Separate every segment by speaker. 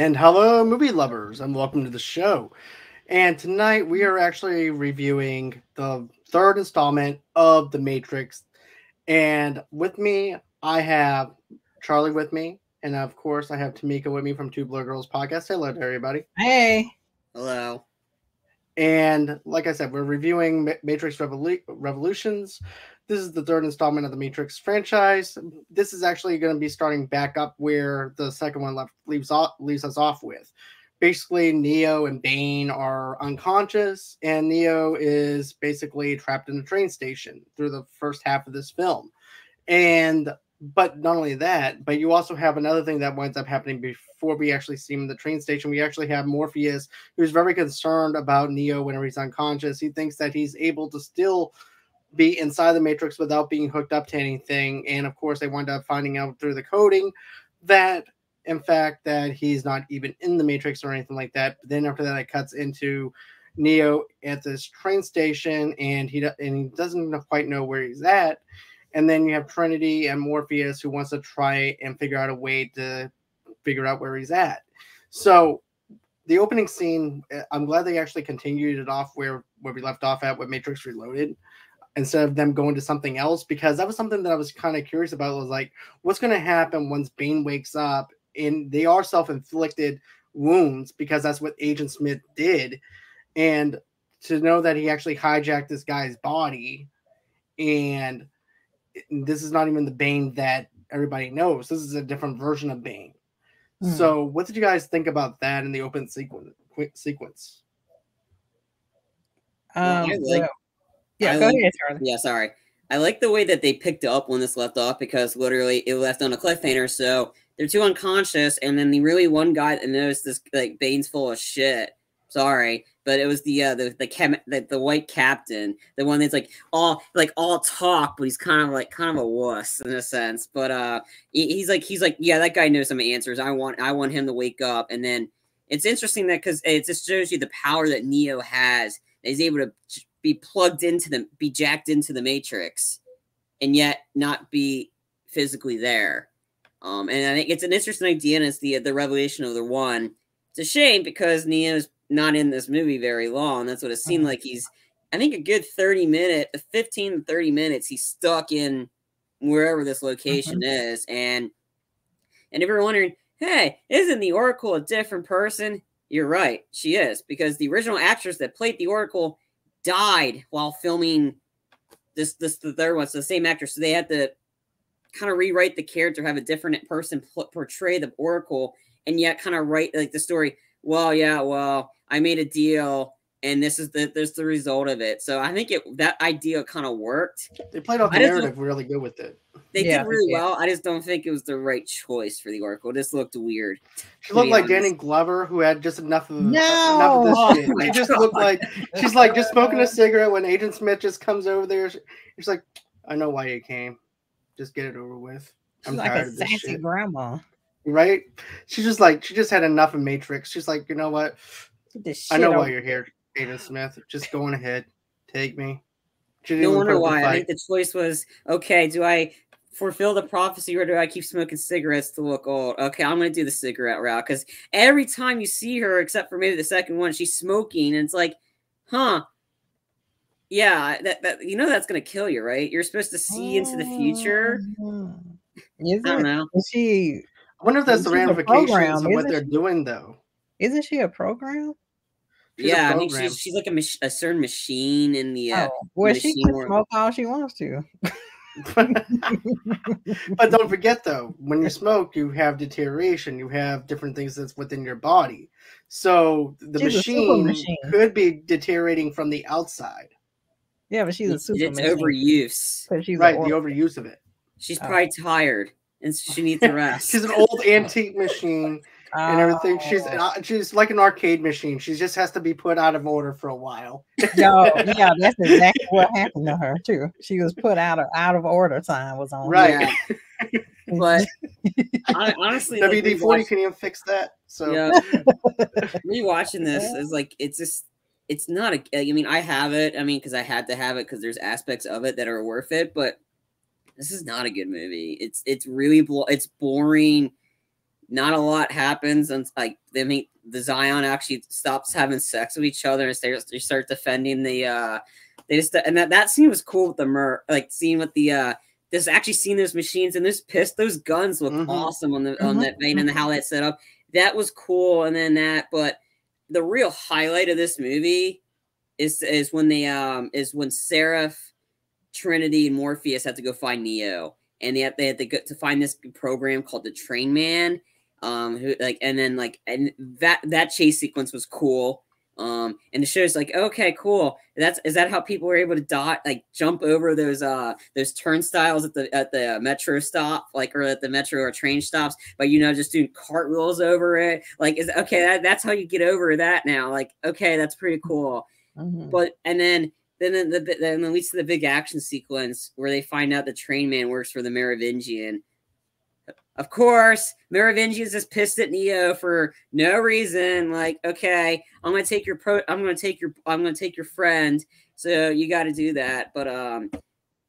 Speaker 1: And hello, movie lovers, and welcome to the show. And tonight we are actually reviewing the third installment of The Matrix. And with me, I have Charlie with me. And of course, I have Tomeka with me from Two Blur Girls podcast. Hello to everybody.
Speaker 2: Hey.
Speaker 3: Hello.
Speaker 1: And like I said, we're reviewing Matrix Revolutions. This is the third installment of the Matrix franchise. This is actually going to be starting back up where the second one leaves us off with. Basically, Neo and Bane are unconscious, and Neo is basically trapped in a train station through the first half of this film. But not only that, but you also have another thing that winds up happening before we actually see him in the train station. We actually have Morpheus, who's very concerned about Neo whenever he's unconscious. He thinks that he's able to still be inside the Matrix without being hooked up to anything. And of course, they wind up finding out through the coding that, in fact, that he's not even in the Matrix or anything like that. But then after that, it cuts into Neo at this train station, and he doesn't quite know where he's at. And then you have Trinity and Morpheus, who wants to try and figure out a way to figure out where he's at. So the opening scene, I'm glad they actually continued it off where we left off at with Matrix Reloaded, instead of them going to something else, because that was something that I was kind of curious about. Was like, what's going to happen once Bane wakes up? And they are self-inflicted wounds, because that's what Agent Smith did. And to know that he actually hijacked this guy's body, and this is not even the Bane that everybody knows. This is a different version of Bane. So what did you guys think about that in the open sequence?
Speaker 2: Go ahead, Charlie.
Speaker 3: Yeah, sorry. I like the way that they picked up when this left off, because literally it left on a cliffhanger. So they're two unconscious, and then the really one guy that knows this, like, Bane's full of shit. Sorry, but it was the white captain, the one that's all talk, but he's kind of a wuss in a sense. But he's like, yeah, that guy knows some answers. I want him to wake up. And then it's interesting that, because it just shows you the power that Neo has. That he's able to be plugged into be jacked into the Matrix, and yet not be physically there. And I think it's an interesting idea, and it's the revelation of the one. It's a shame because Neo's not in this movie very long. That's what it seemed like. He's, I think, a good 15 to 30 minutes. He's stuck in wherever this location is. And if you're wondering, hey, isn't the Oracle a different person? You're right. She is, because the original actress that played the Oracle died while filming the third one. So the same actress. So they had to kind of rewrite the character, have a different person portray the Oracle, and yet kind of write like the story. Well, I made a deal, and this is the result of it. So I think that idea kind of worked.
Speaker 1: They played off the narrative really good with it.
Speaker 3: They did really well. I just don't think it was the right choice for the Oracle. It just looked weird.
Speaker 1: She looked like Danny Glover, who had just enough of this shit. She just looked like she's like just smoking a cigarette when Agent Smith just comes over there. She's like, I know why you came. Just get it over with. I'm
Speaker 2: like
Speaker 1: tired
Speaker 2: a
Speaker 1: of this
Speaker 2: sassy
Speaker 1: shit.
Speaker 2: grandma.
Speaker 1: Right? She just had enough of Matrix. She's like, you know what? I know why you're here, Agent Smith. Just go on ahead. Take me.
Speaker 3: No wonder why. I think the choice was, okay, do I fulfill the prophecy, or do I keep smoking cigarettes to look old? Okay, I'm going to do the cigarette route, because every time you see her, except for maybe the second one, she's smoking, and it's like, yeah, that that's going to kill you, right? You're supposed to see into the future. I don't know.
Speaker 1: I wonder if that's the ramifications of what they're doing, though.
Speaker 2: Isn't she a program?
Speaker 3: I think she's like a certain machine in the.
Speaker 2: She can smoke all she wants to.
Speaker 1: But don't forget, though, when you smoke, you have deterioration. You have different things that's within your body. So the machine could be deteriorating from the outside.
Speaker 2: Yeah, but she's a super
Speaker 3: machine. It's overuse.
Speaker 1: She's right, the overuse of it.
Speaker 3: She's probably tired, and she needs to rest.
Speaker 1: She's an old antique machine and everything. She's like an arcade machine. She just has to be put out of order for a while.
Speaker 2: Yeah, that's exactly what happened to her too. She was put out of order. Time was on.
Speaker 1: Right.
Speaker 3: Yeah. But honestly,
Speaker 1: WD-40 can even fix that. So
Speaker 3: rewatching this is like, it's not I mean, I have it. I mean, because I had to have it because there's aspects of it that are worth it. But this is not a good movie. It's really it's boring. not a lot happens, and like the Zion actually stops having sex with each other and they start defending the they just, and that scene was cool with the like scene with the just actually seeing those machines and those guns look awesome on that vein and how that's set up. That was cool. And then but the real highlight of this movie is when when Seraph, Trinity, and Morpheus have to go find Neo, and they have to go to find this program called the Train Man. Who and that chase sequence was cool. And the show's like, okay, cool. Is that how people were able to jump over those turnstiles at the metro stop, or at the metro or train stops, but just doing cartwheels over it? That's how you get over that now. Okay, that's pretty cool. But then leads to the big action sequence where they find out the Train Man works for the Merovingian. Of course, Merovingian is just pissed at Neo for no reason. Okay, I'm gonna take your friend, so you got to do that. But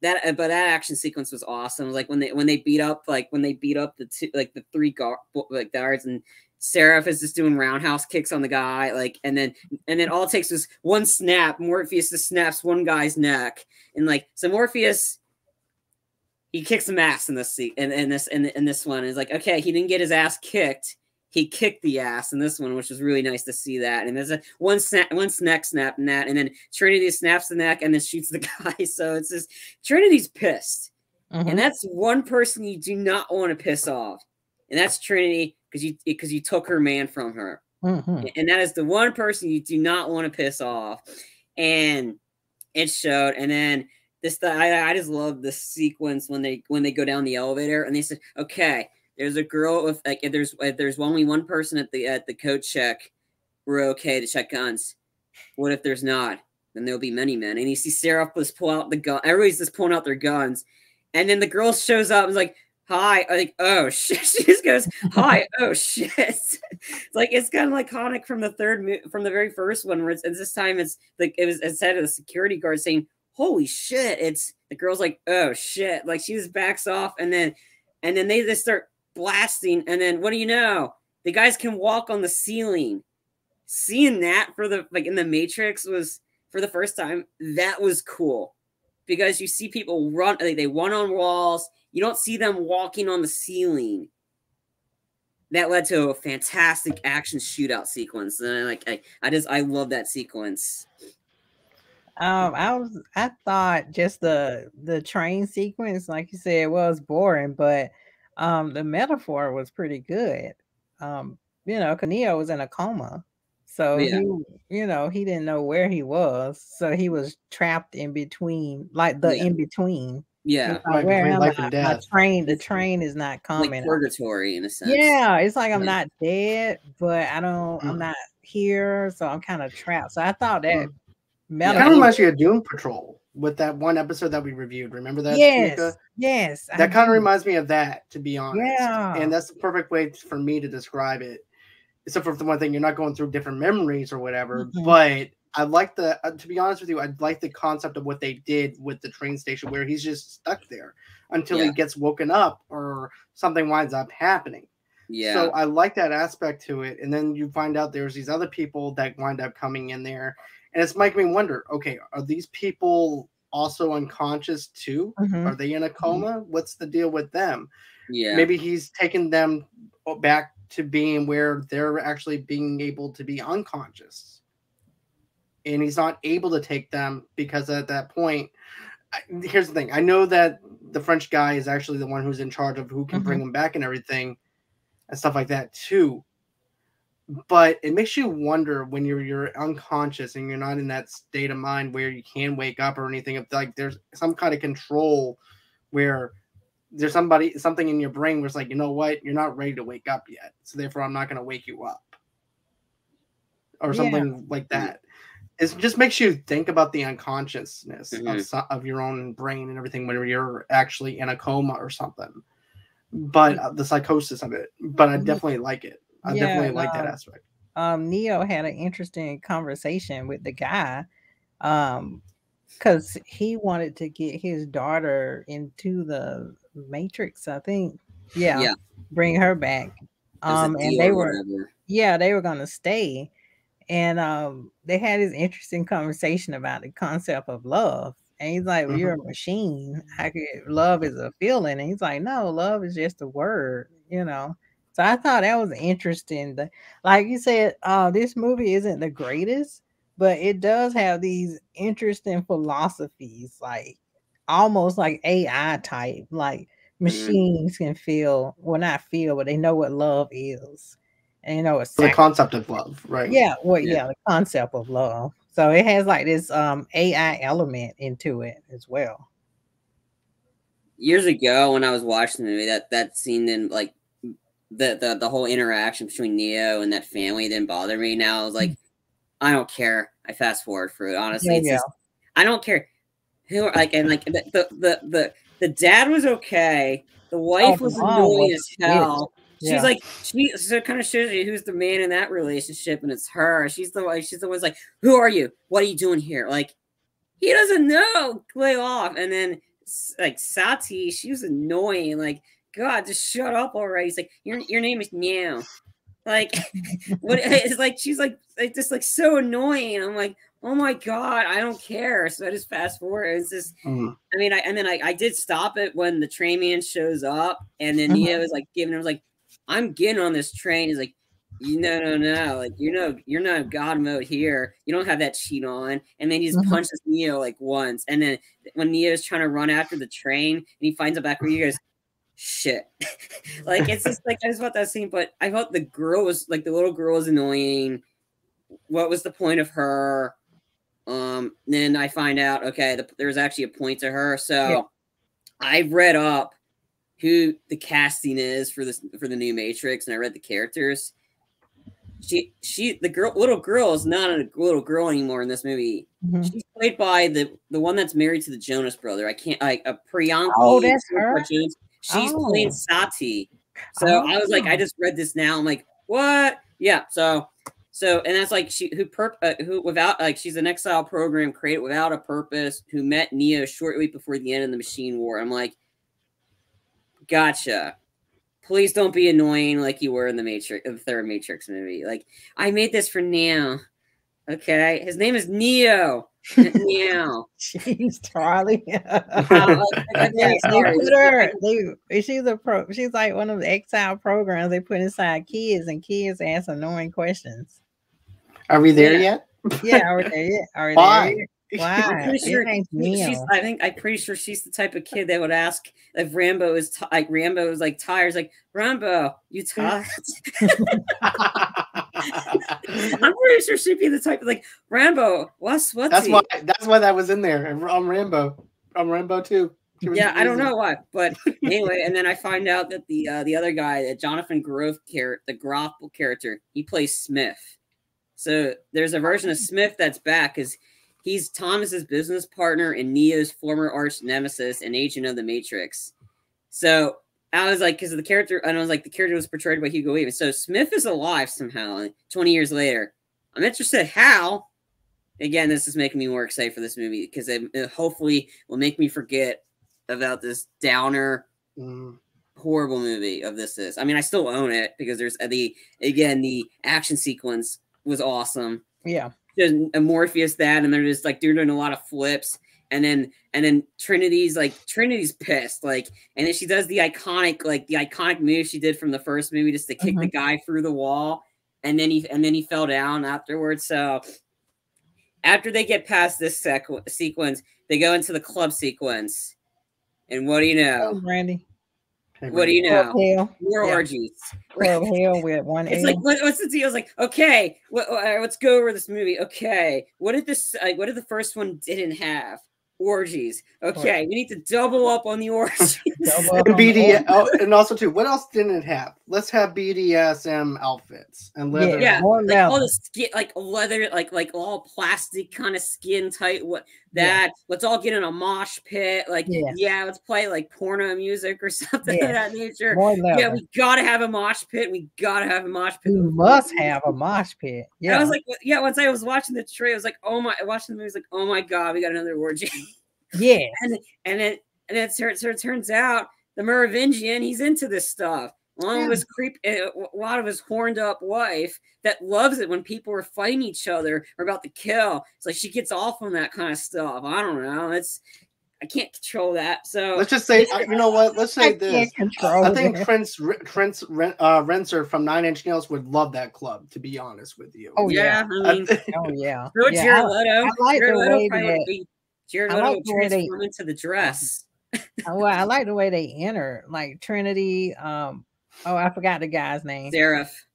Speaker 3: that action sequence was awesome. When they beat up the three guards, and Seraph is just doing roundhouse kicks on the guy, and then all it takes is one snap. Morpheus just snaps one guy's neck, and so Morpheus, he kicks some ass in this one. It's okay, he didn't get his ass kicked. He kicked the ass in this one, which was really nice to see that. And there's one neck snap in that, and then Trinity snaps the neck and then shoots the guy. So it's just Trinity's pissed, and that's one person you do not want to piss off, and that's Trinity because you took her man from her, and that is the one person you do not want to piss off, and it showed. And then I just love the sequence when they go down the elevator and they said, okay, there's a girl with if there's only one person at the code check, we're okay to check guns. What if there's not? Then there'll be many men. And you see Seraph just pull out the gun. Everybody's just pulling out their guns, and then the girl shows up and is like, hi. Oh shit. She just goes, hi. Oh shit. It's kind of iconic from the very first one, where this time it's instead of the security guard saying, holy shit, it's the girl's like, oh shit, she just backs off, and then they just start blasting, and then what do you know, the guys can walk on the ceiling. Seeing that for the in the Matrix was, for the first time, that was cool, because you see people run, they run on walls, you don't see them walking on the ceiling. That led to a fantastic action shootout sequence, and I love that sequence.
Speaker 2: I thought just the train sequence, like you said, was boring, but the metaphor was pretty good. Neo was in a coma, so he didn't know where he was, so he was trapped in between, in between.
Speaker 3: Yeah,
Speaker 2: where am I? The train is not coming.
Speaker 3: Purgatory in a sense.
Speaker 2: Yeah, it's I'm not dead, but I'm not here, so I'm kind of trapped. So I thought that.
Speaker 1: It kind of reminds you of Doom Patrol with that one episode that we reviewed. Remember that?
Speaker 2: Yes,
Speaker 1: Tomeka?
Speaker 2: yes.
Speaker 1: That kind of reminds me of that, to be honest.
Speaker 2: Yeah.
Speaker 1: And that's the perfect way for me to describe it. Except for the one thing, you're not going through different memories or whatever. But I like to be honest with you, I like the concept of what they did with the train station, where he's just stuck there until he gets woken up or something winds up happening.
Speaker 3: Yeah.
Speaker 1: So I like that aspect to it. And then you find out there's these other people that wind up coming in there. And it's making me wonder, okay, are these people also unconscious too? Are they in a coma? What's the deal with them?
Speaker 3: Yeah.
Speaker 1: Maybe he's taken them back to being where they're actually being able to be unconscious. And he's not able to take them because at that point, here's the thing. I know that the French guy is actually the one who's in charge of who can bring them back and everything and stuff like that too. But it makes you wonder when you're unconscious and you're not in that state of mind where you can wake up or anything. If there's some kind of control where there's something in your brain where it's you know what, you're not ready to wake up yet, so therefore I'm not going to wake you up, or something like that. It just makes you think about the unconsciousness of your own brain and everything when you're actually in a coma or something. But the psychosis of it. But I definitely like it. I definitely like that aspect.
Speaker 2: Neo had an interesting conversation with the guy, because he wanted to get his daughter into the Matrix, I think. Yeah. Bring her back. And they were, they were gonna stay. And they had this interesting conversation about the concept of love. And he's like, well, you're a machine. Love is a feeling. And he's like, no, love is just a word, you know. So I thought that was interesting. Like you said, this movie isn't the greatest, but it does have these interesting philosophies, like almost like AI type. Like machines can feel, well, not feel, but they know what love is. And you know, it's
Speaker 1: the concept of love, right?
Speaker 2: Yeah, well, yeah, the concept of love. So it has like this AI element into it as well.
Speaker 3: Years ago, when I was watching the movie, that scene in like the whole interaction between Neo and that family didn't bother me. Now I was like, I don't care. I fast forward through it. Honestly, it's just, I don't care who like, and like the dad was okay. The wife was annoying as hell. She's like, so it kind of shows you who's the man in that relationship, and it's her. She's the one's like, who are you? What are you doing here? Like, he doesn't know. Lay off. And then like Sati, she was annoying. Like, God, just shut up already. He's like, your name is Meow. Like, what? It's like she's like just like so annoying. I'm like, oh my God, I don't care. So I just fast forward. It's just, I mean, I did stop it when the train man shows up, and then Neo was like giving him like, I'm getting on this train. He's like, no, like you're not God mode here. You don't have that cheat on. And then he just punches Neo like once, and then when Neo's trying to run after the train, and he finds out back where he goes, shit. Like, it's just like, I just thought that scene, but I thought the girl was like, the little girl was annoying. What was the point of her? Then I find out, okay, there's actually a point to her. So I've read up who the casting is for the new Matrix, and I read the characters. The little girl is not a little girl anymore in this movie. She's played by the one that's married to the Jonas brother. I can't Priyanka.
Speaker 2: Oh, that's her.
Speaker 3: She's playing Sati. So I was like, I just read this now. I'm like, what? Yeah. So and that's like who without, like, she's an exile program created without a purpose, who met Neo shortly before the end of the Machine War. I'm like, gotcha. Please don't be annoying like you were in the third Matrix movie. Like, I made this for Neo. Okay, his name is Neo. Neo.
Speaker 2: Jeez, Charlie. She's like one of the exile programs they put inside kids, and kids ask annoying questions.
Speaker 1: Are we there yet?
Speaker 2: Yeah, are we there yet?
Speaker 1: Why?
Speaker 2: Why?
Speaker 3: I'm pretty sure she's the type of kid that would ask if Rambo is Rambo is like tired. Like, Rambo, you tired? I'm pretty sure she'd be the type of like, Rambo, what's
Speaker 1: that's why that was in there. I'm Rambo too.
Speaker 3: Yeah, I don't know why, but anyway, and then I find out that the other guy, that Jonathan Groff the Groff character, he plays Smith. So there's a version of Smith that's back, because he's Thomas's business partner and Neo's former arch nemesis and agent of the Matrix. So I was like, because of the character, and I was like, the character was portrayed by Hugo Weaving. So Smith is alive somehow 20 years later. I'm interested how. Again, this is making me more excited for this movie, because it hopefully will make me forget about this downer, horrible movie of this is. I mean, I still own it, because there's the action sequence was awesome.
Speaker 2: Yeah.
Speaker 3: There's a Morpheus and they're just like, they're doing a lot of flips, and then Trinity's pissed, like, and then she does the iconic move she did from the first movie, just to kick the guy through the wall, and then he fell down afterwards. So after they get past this sequence, they go into the club sequence, and what do you know?
Speaker 2: Oh, Randy.
Speaker 3: What do you know? More orgies.
Speaker 2: Hell with one.
Speaker 3: It's like, what's the deal? It's like, okay, let's go over this movie. Okay, what did the first one didn't have? Orgies. Okay, we need to double up on the orgies.
Speaker 1: And also too, what else didn't it have? Let's have BDSM outfits and leather.
Speaker 3: Yeah, like all the skin, like leather, like all plastic kind of skin tight. Let's all get in a mosh pit. Like, let's play like porno music or something of that nature. Yeah, we gotta have a mosh pit. We
Speaker 2: must have a mosh pit. Yeah,
Speaker 3: and I was like, once I was watching the trailer, I was like, watching the movie, I was like, oh my God, we got another orgy.
Speaker 2: Yeah,
Speaker 3: and then it turns out the Merovingian, he's into this stuff. along with his a lot of his horned up wife that loves it when people are fighting each other or about to kill. It's like she gets off on that kind of stuff. I don't know. I can't control that. So
Speaker 1: let's just say, you know what? Let's say this. I think
Speaker 2: that.
Speaker 1: Prince Renser from Nine Inch Nails would love that club. To be honest with you.
Speaker 2: Oh yeah.
Speaker 3: I mean,
Speaker 2: oh yeah.
Speaker 3: so Jared Leto.
Speaker 2: I like
Speaker 3: Jared
Speaker 2: the
Speaker 3: Leto
Speaker 2: way
Speaker 3: probably would be. Jared Leto would transform into the dress.
Speaker 2: Well, I like the way they enter, like Trinity. Oh, I forgot the guy's name.
Speaker 3: Seraph.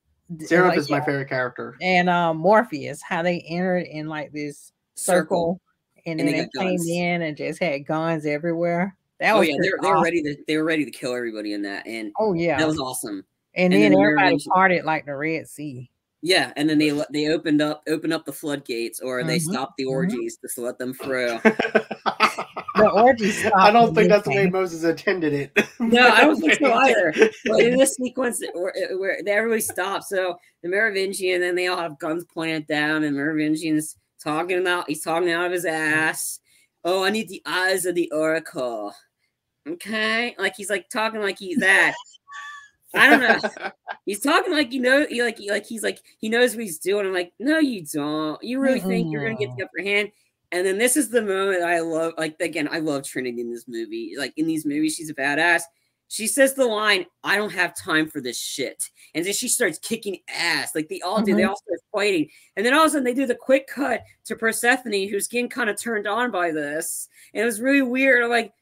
Speaker 1: Seraph is my favorite character.
Speaker 2: And Morpheus, how they entered in like this circle. And then they came in and just had guns everywhere. That was
Speaker 3: they were ready to kill everybody in that. And that was awesome.
Speaker 2: And then everybody parted like the Red Sea.
Speaker 3: Yeah, and then they opened up the floodgates, or they stopped the orgies just to let them through.
Speaker 2: The orgies stopped.
Speaker 1: I don't think that's the way Moses intended it.
Speaker 3: No, I don't think so either. But in this sequence where everybody stops, so the Merovingian, then they all have guns pointed down, and Merovingian's he's talking out of his ass. Oh, I need the eyes of the oracle. Okay, like he's like talking like he's that. I don't know. He's talking like he knows he knows what he's doing. I'm like, no, you don't. You really think you're gonna get the upper hand? And then this is the moment I love. Like again, I love Trinity in this movie. Like in these movies, she's a badass. She says the line, "I don't have time for this shit," and then she starts kicking ass. Like they all do. They all start fighting, and then all of a sudden they do the quick cut to Persephone, who's getting kind of turned on by this, and it was really weird. I'm like,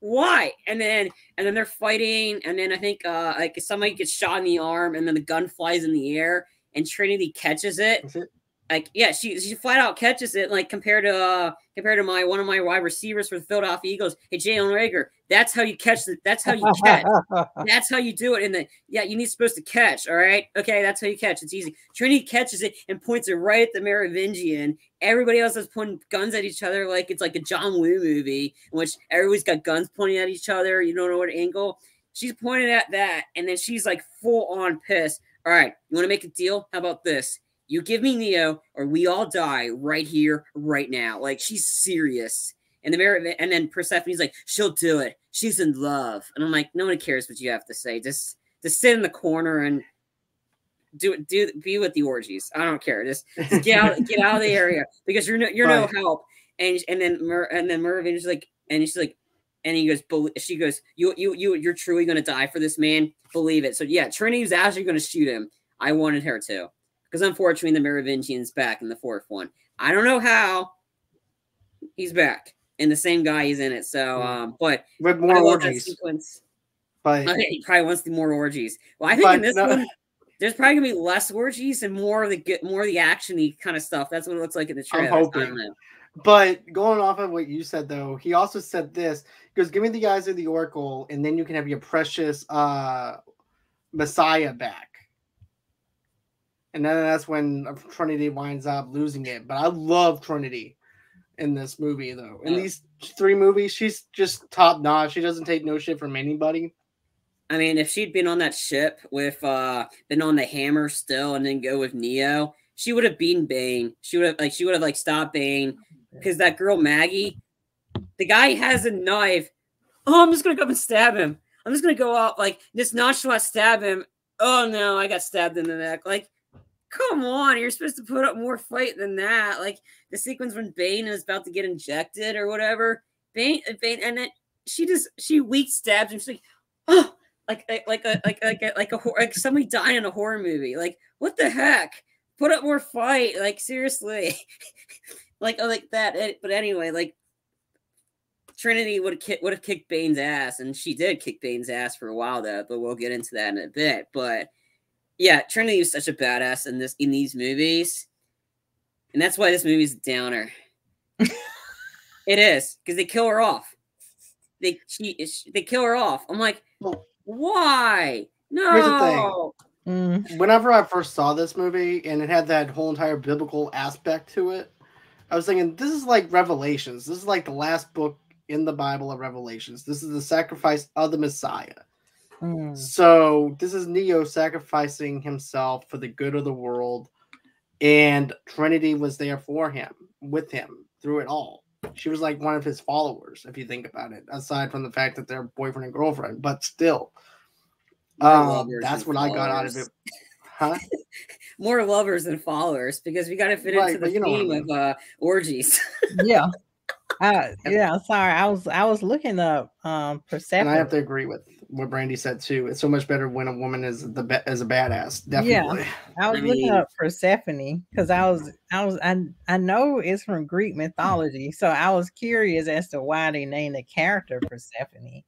Speaker 3: why? And then they're fighting, and then I think like somebody gets shot in the arm, and then the gun flies in the air, and Trinity catches it. Like, yeah, she flat out catches it. Like compared to one of my wide receivers for the Philadelphia Eagles, hey Jalen Reagor, that's how you catch it. That's how you catch. That's how you do it. And you need supposed to catch. All right, okay, that's how you catch. It's easy. Trinity catches it and points it right at the Merovingian. Everybody else is pointing guns at each other like it's like a John Woo movie in which everybody's got guns pointing at each other. You don't know what angle. She's pointing at that, and then she's like full on pissed. All right, you want to make a deal? How about this? You give me Neo, or we all die right here, right now. Like she's serious, and then Persephone's like, she'll do it. She's in love, and I'm like, no one cares what you have to say. Just sit in the corner and be with the orgies. I don't care. Just get out of the area because you're no help. And then Mervin's like, and she's like, and she goes, you're truly gonna die for this man. Believe it. So yeah, Trinity's actually gonna shoot him. I wanted her to. Because unfortunately, the Merovingian's back in the fourth one. I don't know how he's back, and the same guy is in it. So, but
Speaker 1: with more orgies.
Speaker 3: Sequence.
Speaker 1: But
Speaker 3: he probably wants the more orgies. Well, I think in this one, there's probably gonna be less orgies and more of the actiony kind of stuff. That's what it looks like in the trailer.
Speaker 1: I'm hoping. But going off of what you said, though, he also said this. He goes, "Give me the eyes of the oracle, and then you can have your precious Messiah back." And then that's when Trinity winds up losing it. But I love Trinity in this movie, though. In these three movies, she's just top notch. She doesn't take no shit from anybody.
Speaker 3: I mean, if she'd been on that ship with been on the hammer still, and then go with Neo, she would have beaten Bane. She would have stopped Bane because that girl Maggie, the guy has a knife. Oh, I'm just gonna go up and stab him. I'm just gonna go up like this nonchalant stab him. Oh no, I got stabbed in the neck. Like, come on, you're supposed to put up more fight than that. Like the sequence when Bane is about to get injected or whatever. Bane, and then she weak stabs him. She's like, oh, like somebody dying in a horror movie. Like, what the heck? Put up more fight. Like, seriously. like that. But anyway, like Trinity would have kicked Bane's ass, and she did kick Bane's ass for a while though, but we'll get into that in a bit. But yeah, Trinity is such a badass in these movies, and that's why this movie's a downer. It is because they kill her off. They kill her off. I'm like, why? No.
Speaker 1: Here's the thing. Whenever I first saw this movie and it had that whole entire biblical aspect to it, I was thinking, this is like Revelations. This is like the last book in the Bible of Revelations. This is the sacrifice of the Messiah. So this is Neo sacrificing himself for the good of the world, and Trinity was there for him, with him through it all. She was like one of his followers, if you think about it, aside from the fact that they're boyfriend and girlfriend, but still. That's what I got out of it. Huh?
Speaker 3: More lovers than followers, because we got to fit into the theme of orgies.
Speaker 2: Yeah. Yeah, sorry. I was looking up Persephone.
Speaker 1: And I have to agree with what Brandy said too. It's so much better when a woman is a badass. Definitely.
Speaker 2: Yeah, I was looking up Persephone because I know it's from Greek mythology, so I was curious as to why they named the character Persephone.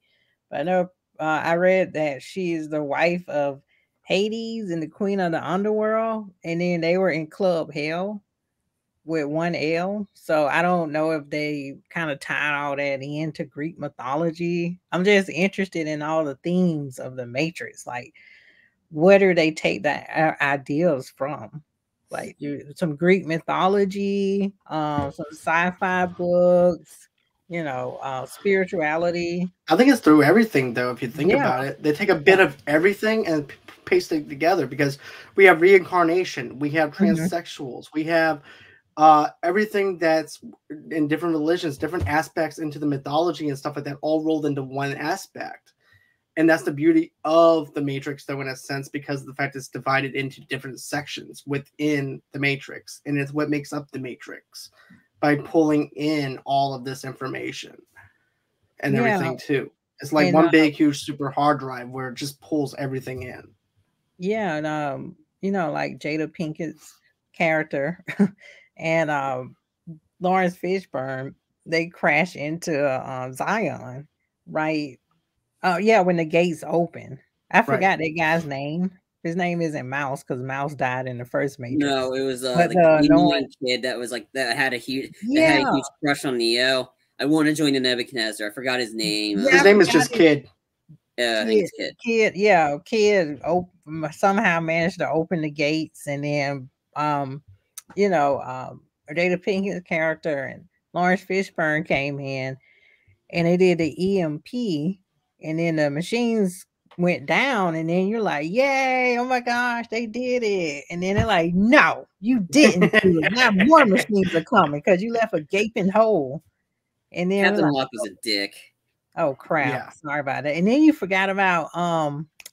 Speaker 2: But I know I read that she is the wife of Hades and the queen of the underworld, and then they were in Club Hell with one L. So I don't know if they kind of tied all that into Greek mythology. I'm just interested in all the themes of the Matrix. Like, where do they take the ideas from? Like some Greek mythology, some sci-fi books, spirituality.
Speaker 1: I think it's through everything, though. If you think about it, they take a bit of everything and paste it together, because we have reincarnation, we have transsexuals, we have everything that's in different religions, different aspects into the mythology and stuff like that, all rolled into one aspect. And that's the beauty of the Matrix, though, in a sense, because of the fact it's divided into different sections within the Matrix. And it's what makes up the Matrix, by pulling in all of this information and everything, too. It's like one big, huge, super hard drive where it just pulls everything in.
Speaker 2: Yeah, and like Jada Pinkett's character and Lawrence Fishburne, they crash into Zion, right? Oh yeah, when the gates open. I forgot that guy's name. His name isn't Mouse, because Mouse died in the first Matrix.
Speaker 3: No, it was the kid that was like that had a huge crush on Neo. I want to join the Nebuchadnezzar. I forgot his name.
Speaker 1: His name is just Kid.
Speaker 3: Yeah, I think it's Kid.
Speaker 2: Kid somehow managed to open the gates, and then Jada Pinkett's character and Lawrence Fishburne came in, and they did the EMP, and then the machines went down, and then you're like, yay, oh my gosh, they did it. And then they're like, no, you didn't do it. Now more machines are coming because you left a gaping hole. And then
Speaker 3: Captain Locke was a dick.
Speaker 2: Oh crap. Sorry about that. And then you forgot about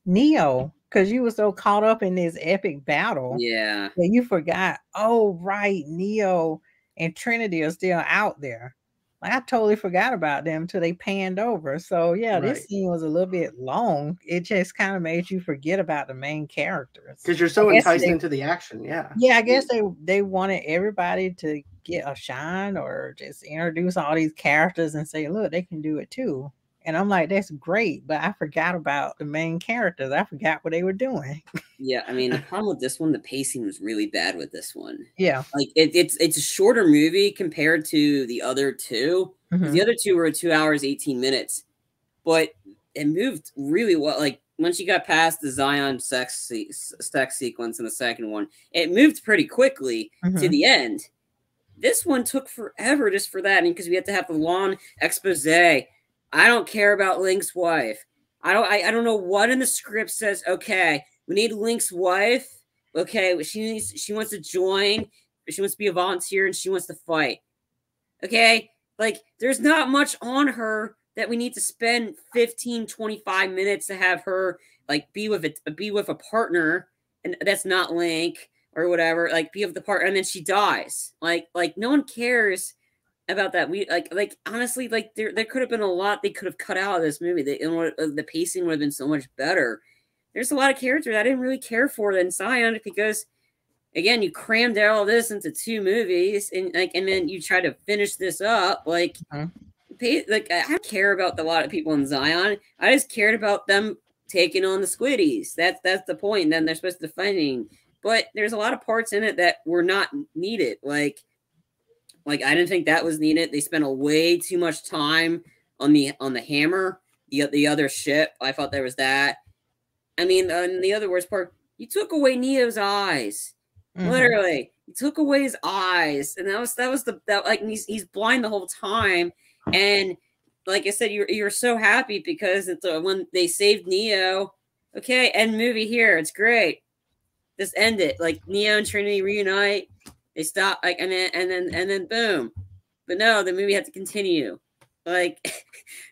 Speaker 2: Neo, because you were so caught up in this epic battle.
Speaker 3: Yeah.
Speaker 2: That you forgot, oh right, Neo and Trinity are still out there. Like, I totally forgot about them until they panned over. So yeah, this scene was a little bit long. It just kind of made you forget about the main characters,
Speaker 1: because you're so enticed into the action. Yeah,
Speaker 2: I guess they wanted everybody to get a shine, or just introduce all these characters and say, look, they can do it too. And I'm like, that's great, but I forgot about the main characters. I forgot what they were doing.
Speaker 3: Yeah, I mean, the problem with this one, the pacing was really bad with this one.
Speaker 2: Yeah,
Speaker 3: like it's a shorter movie compared to the other two. The other two were 2 hours 18 minutes, but it moved really well. Like, once you got past the Zion sex sequence in the second one, it moved pretty quickly to the end. This one took forever just for that, and because we had to have the long expose. I don't care about Link's wife. I don't know what in the script says, okay, we need Link's wife. Okay, she wants to join, she wants to be a volunteer, and she wants to fight. Okay, like, there's not much on her that we need to spend 15, 25 minutes to have her like be with a partner, and that's not Link or whatever, like be with the partner, and then she dies. Like no one cares about that. We like honestly, like there could have been a lot they could have cut out of this movie. The pacing would have been so much better. There's a lot of characters I didn't really care for in Zion, because again, you crammed all this into 2 movies, and then you try to finish this up. Like I don't care about a lot of people in Zion. I just cared about them taking on the Squiddies. That's the point. Then they're supposed to fighting, but there's a lot of parts in it that were not needed. Like I didn't think that was needed. They spent a way too much time on the hammer, the other ship. I thought there was that. I mean, the other worst part, you took away Neo's eyes. Literally, you took away his eyes, and that was like he's blind the whole time. And like I said, you're so happy because it's when they saved Neo. Okay, end movie here. It's great. Just end it. Like, Neo and Trinity reunite. They stop, like, and then boom. But no, the movie had to continue. Like,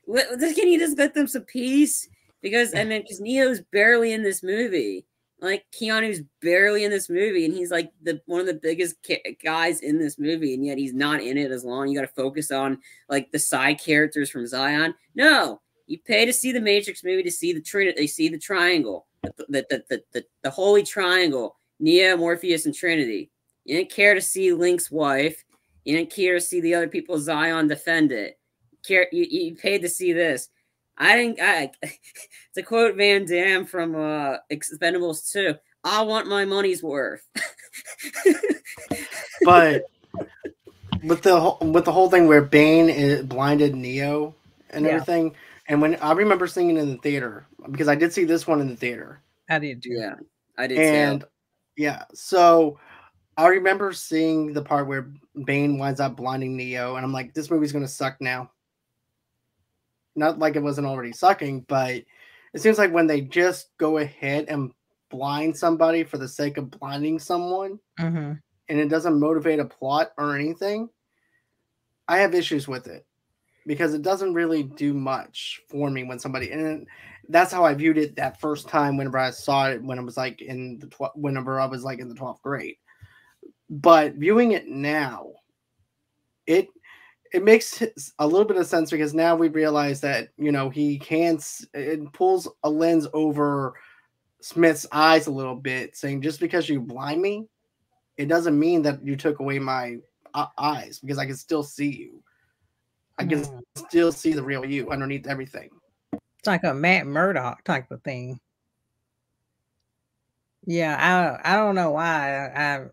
Speaker 3: can you just let them some peace? because Neo's barely in this movie. Like Keanu's barely in this movie, and he's like one of the biggest guys in this movie, and yet he's not in it as long. You got to focus on like the side characters from Zion. No, you pay to see the Matrix movie to see the Trinity. They see the triangle, the holy triangle: Neo, Morpheus, and Trinity. You didn't care to see Link's wife. You didn't care to see the other people Zion defend it. You paid to see this. To quote Van Damme from Expendables 2, I want my money's worth.
Speaker 1: But with the whole thing where Bane blinded Neo and everything, and when I remember seeing it in the theater, because I did see this one in the theater.
Speaker 2: I did too.
Speaker 3: Yeah, I did
Speaker 1: and
Speaker 3: too.
Speaker 1: Yeah, so I remember seeing the part where Bane winds up blinding Neo, and I'm like, this movie's gonna suck now. Not like it wasn't already sucking, but it seems like when they just go ahead and blind somebody for the sake of blinding someone, and it doesn't motivate a plot or anything, I have issues with it because it doesn't really do much for me when somebody, and that's how I viewed it that first time whenever I saw it when I was like whenever I was like in the 12th grade. But viewing it now, it makes a little bit of sense because now we realize that, it pulls a lens over Smith's eyes a little bit, saying just because you blind me, it doesn't mean that you took away my eyes, because I can still see you. I can still see the real you underneath everything.
Speaker 2: It's like a Matt Murdock type of thing. Yeah, I don't know why.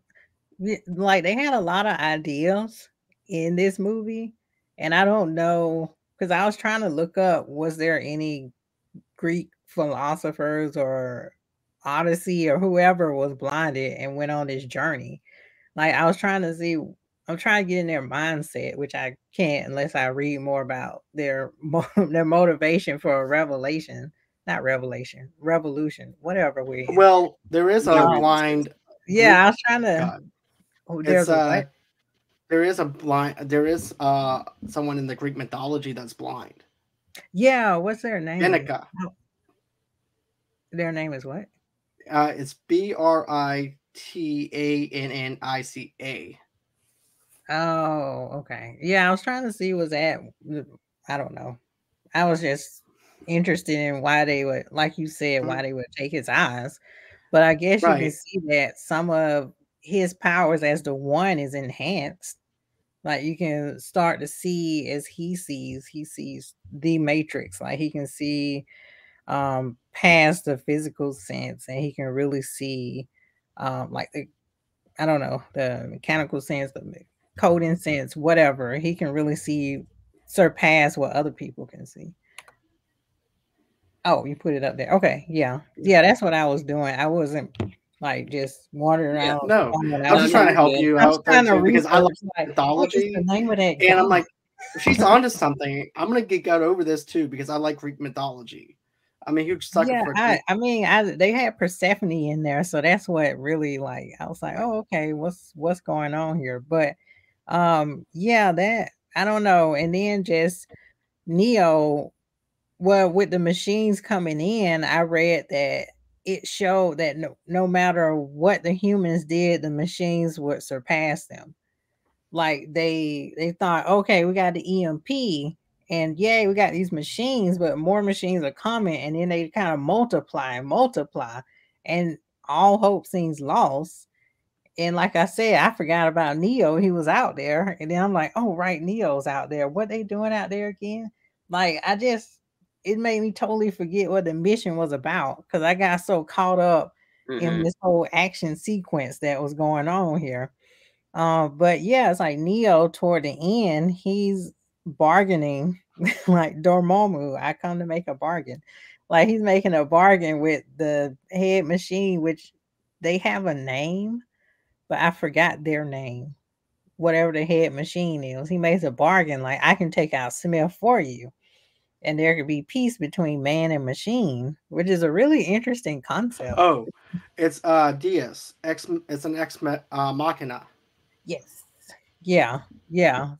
Speaker 2: Like they had a lot of ideas in this movie, and I don't know, because I was trying to look up, was there any Greek philosophers or Odyssey or whoever was blinded and went on this journey. Like I was trying to see, I'm trying to get in their mindset, which I can't unless I read more about their motivation for a revolution, whatever we.
Speaker 1: Well, there is a blind.
Speaker 2: Yeah, I was trying to.
Speaker 1: There's there is a blind. There is someone in the Greek mythology that's blind.
Speaker 2: Yeah, what's their name?
Speaker 1: Tomeka.
Speaker 2: Their name is what?
Speaker 1: It's Britannica.
Speaker 2: Oh, okay. Yeah, I was trying to see, was that, I don't know. I was just interested in why they would, like you said, why they would take his eyes. But I guess you can see that some of his powers as the one is enhanced. Like you can start to see as he sees the Matrix. Like he can see past the physical sense, and he can really see like the, I don't know, the mechanical sense, the coding sense, whatever. He can really see, surpass what other people can see. Oh, you put it up there. Okay, yeah, that's what I was doing. I wasn't like just wandering around.
Speaker 1: No, I was just trying to help you out there too, because I like mythology,
Speaker 2: the name of that
Speaker 1: and I'm like, she's onto something. I'm gonna geek out over this too because I like Greek mythology. I'm a huge sucker for Greek.
Speaker 2: I mean, they had Persephone in there, so that's what really, like, I was like, oh, okay, what's going on here? But yeah, that, I don't know. And then just Neo, well, with the machines coming in, I read that it showed that no matter what the humans did, the machines would surpass them. Like they thought, okay, we got the EMP, and yay, we got these machines, but more machines are coming, and then they kind of multiply, and all hope seems lost. And like I said, I forgot about Neo. He was out there, and then I'm like, oh right, Neo's out there. What they doing out there again? Like it made me totally forget what the mission was about, because I got so caught up in this whole action sequence that was going on here. But yeah, it's like Neo toward the end, he's bargaining like Dormammu. I come to make a bargain. Like he's making a bargain with the head machine, which they have a name, but I forgot their name. Whatever the head machine is, he makes a bargain like, I can take out Smith for you, and there could be peace between man and machine, which is a really interesting concept.
Speaker 1: Oh, it's Deus. It's an ex machina.
Speaker 2: Yes. Yeah.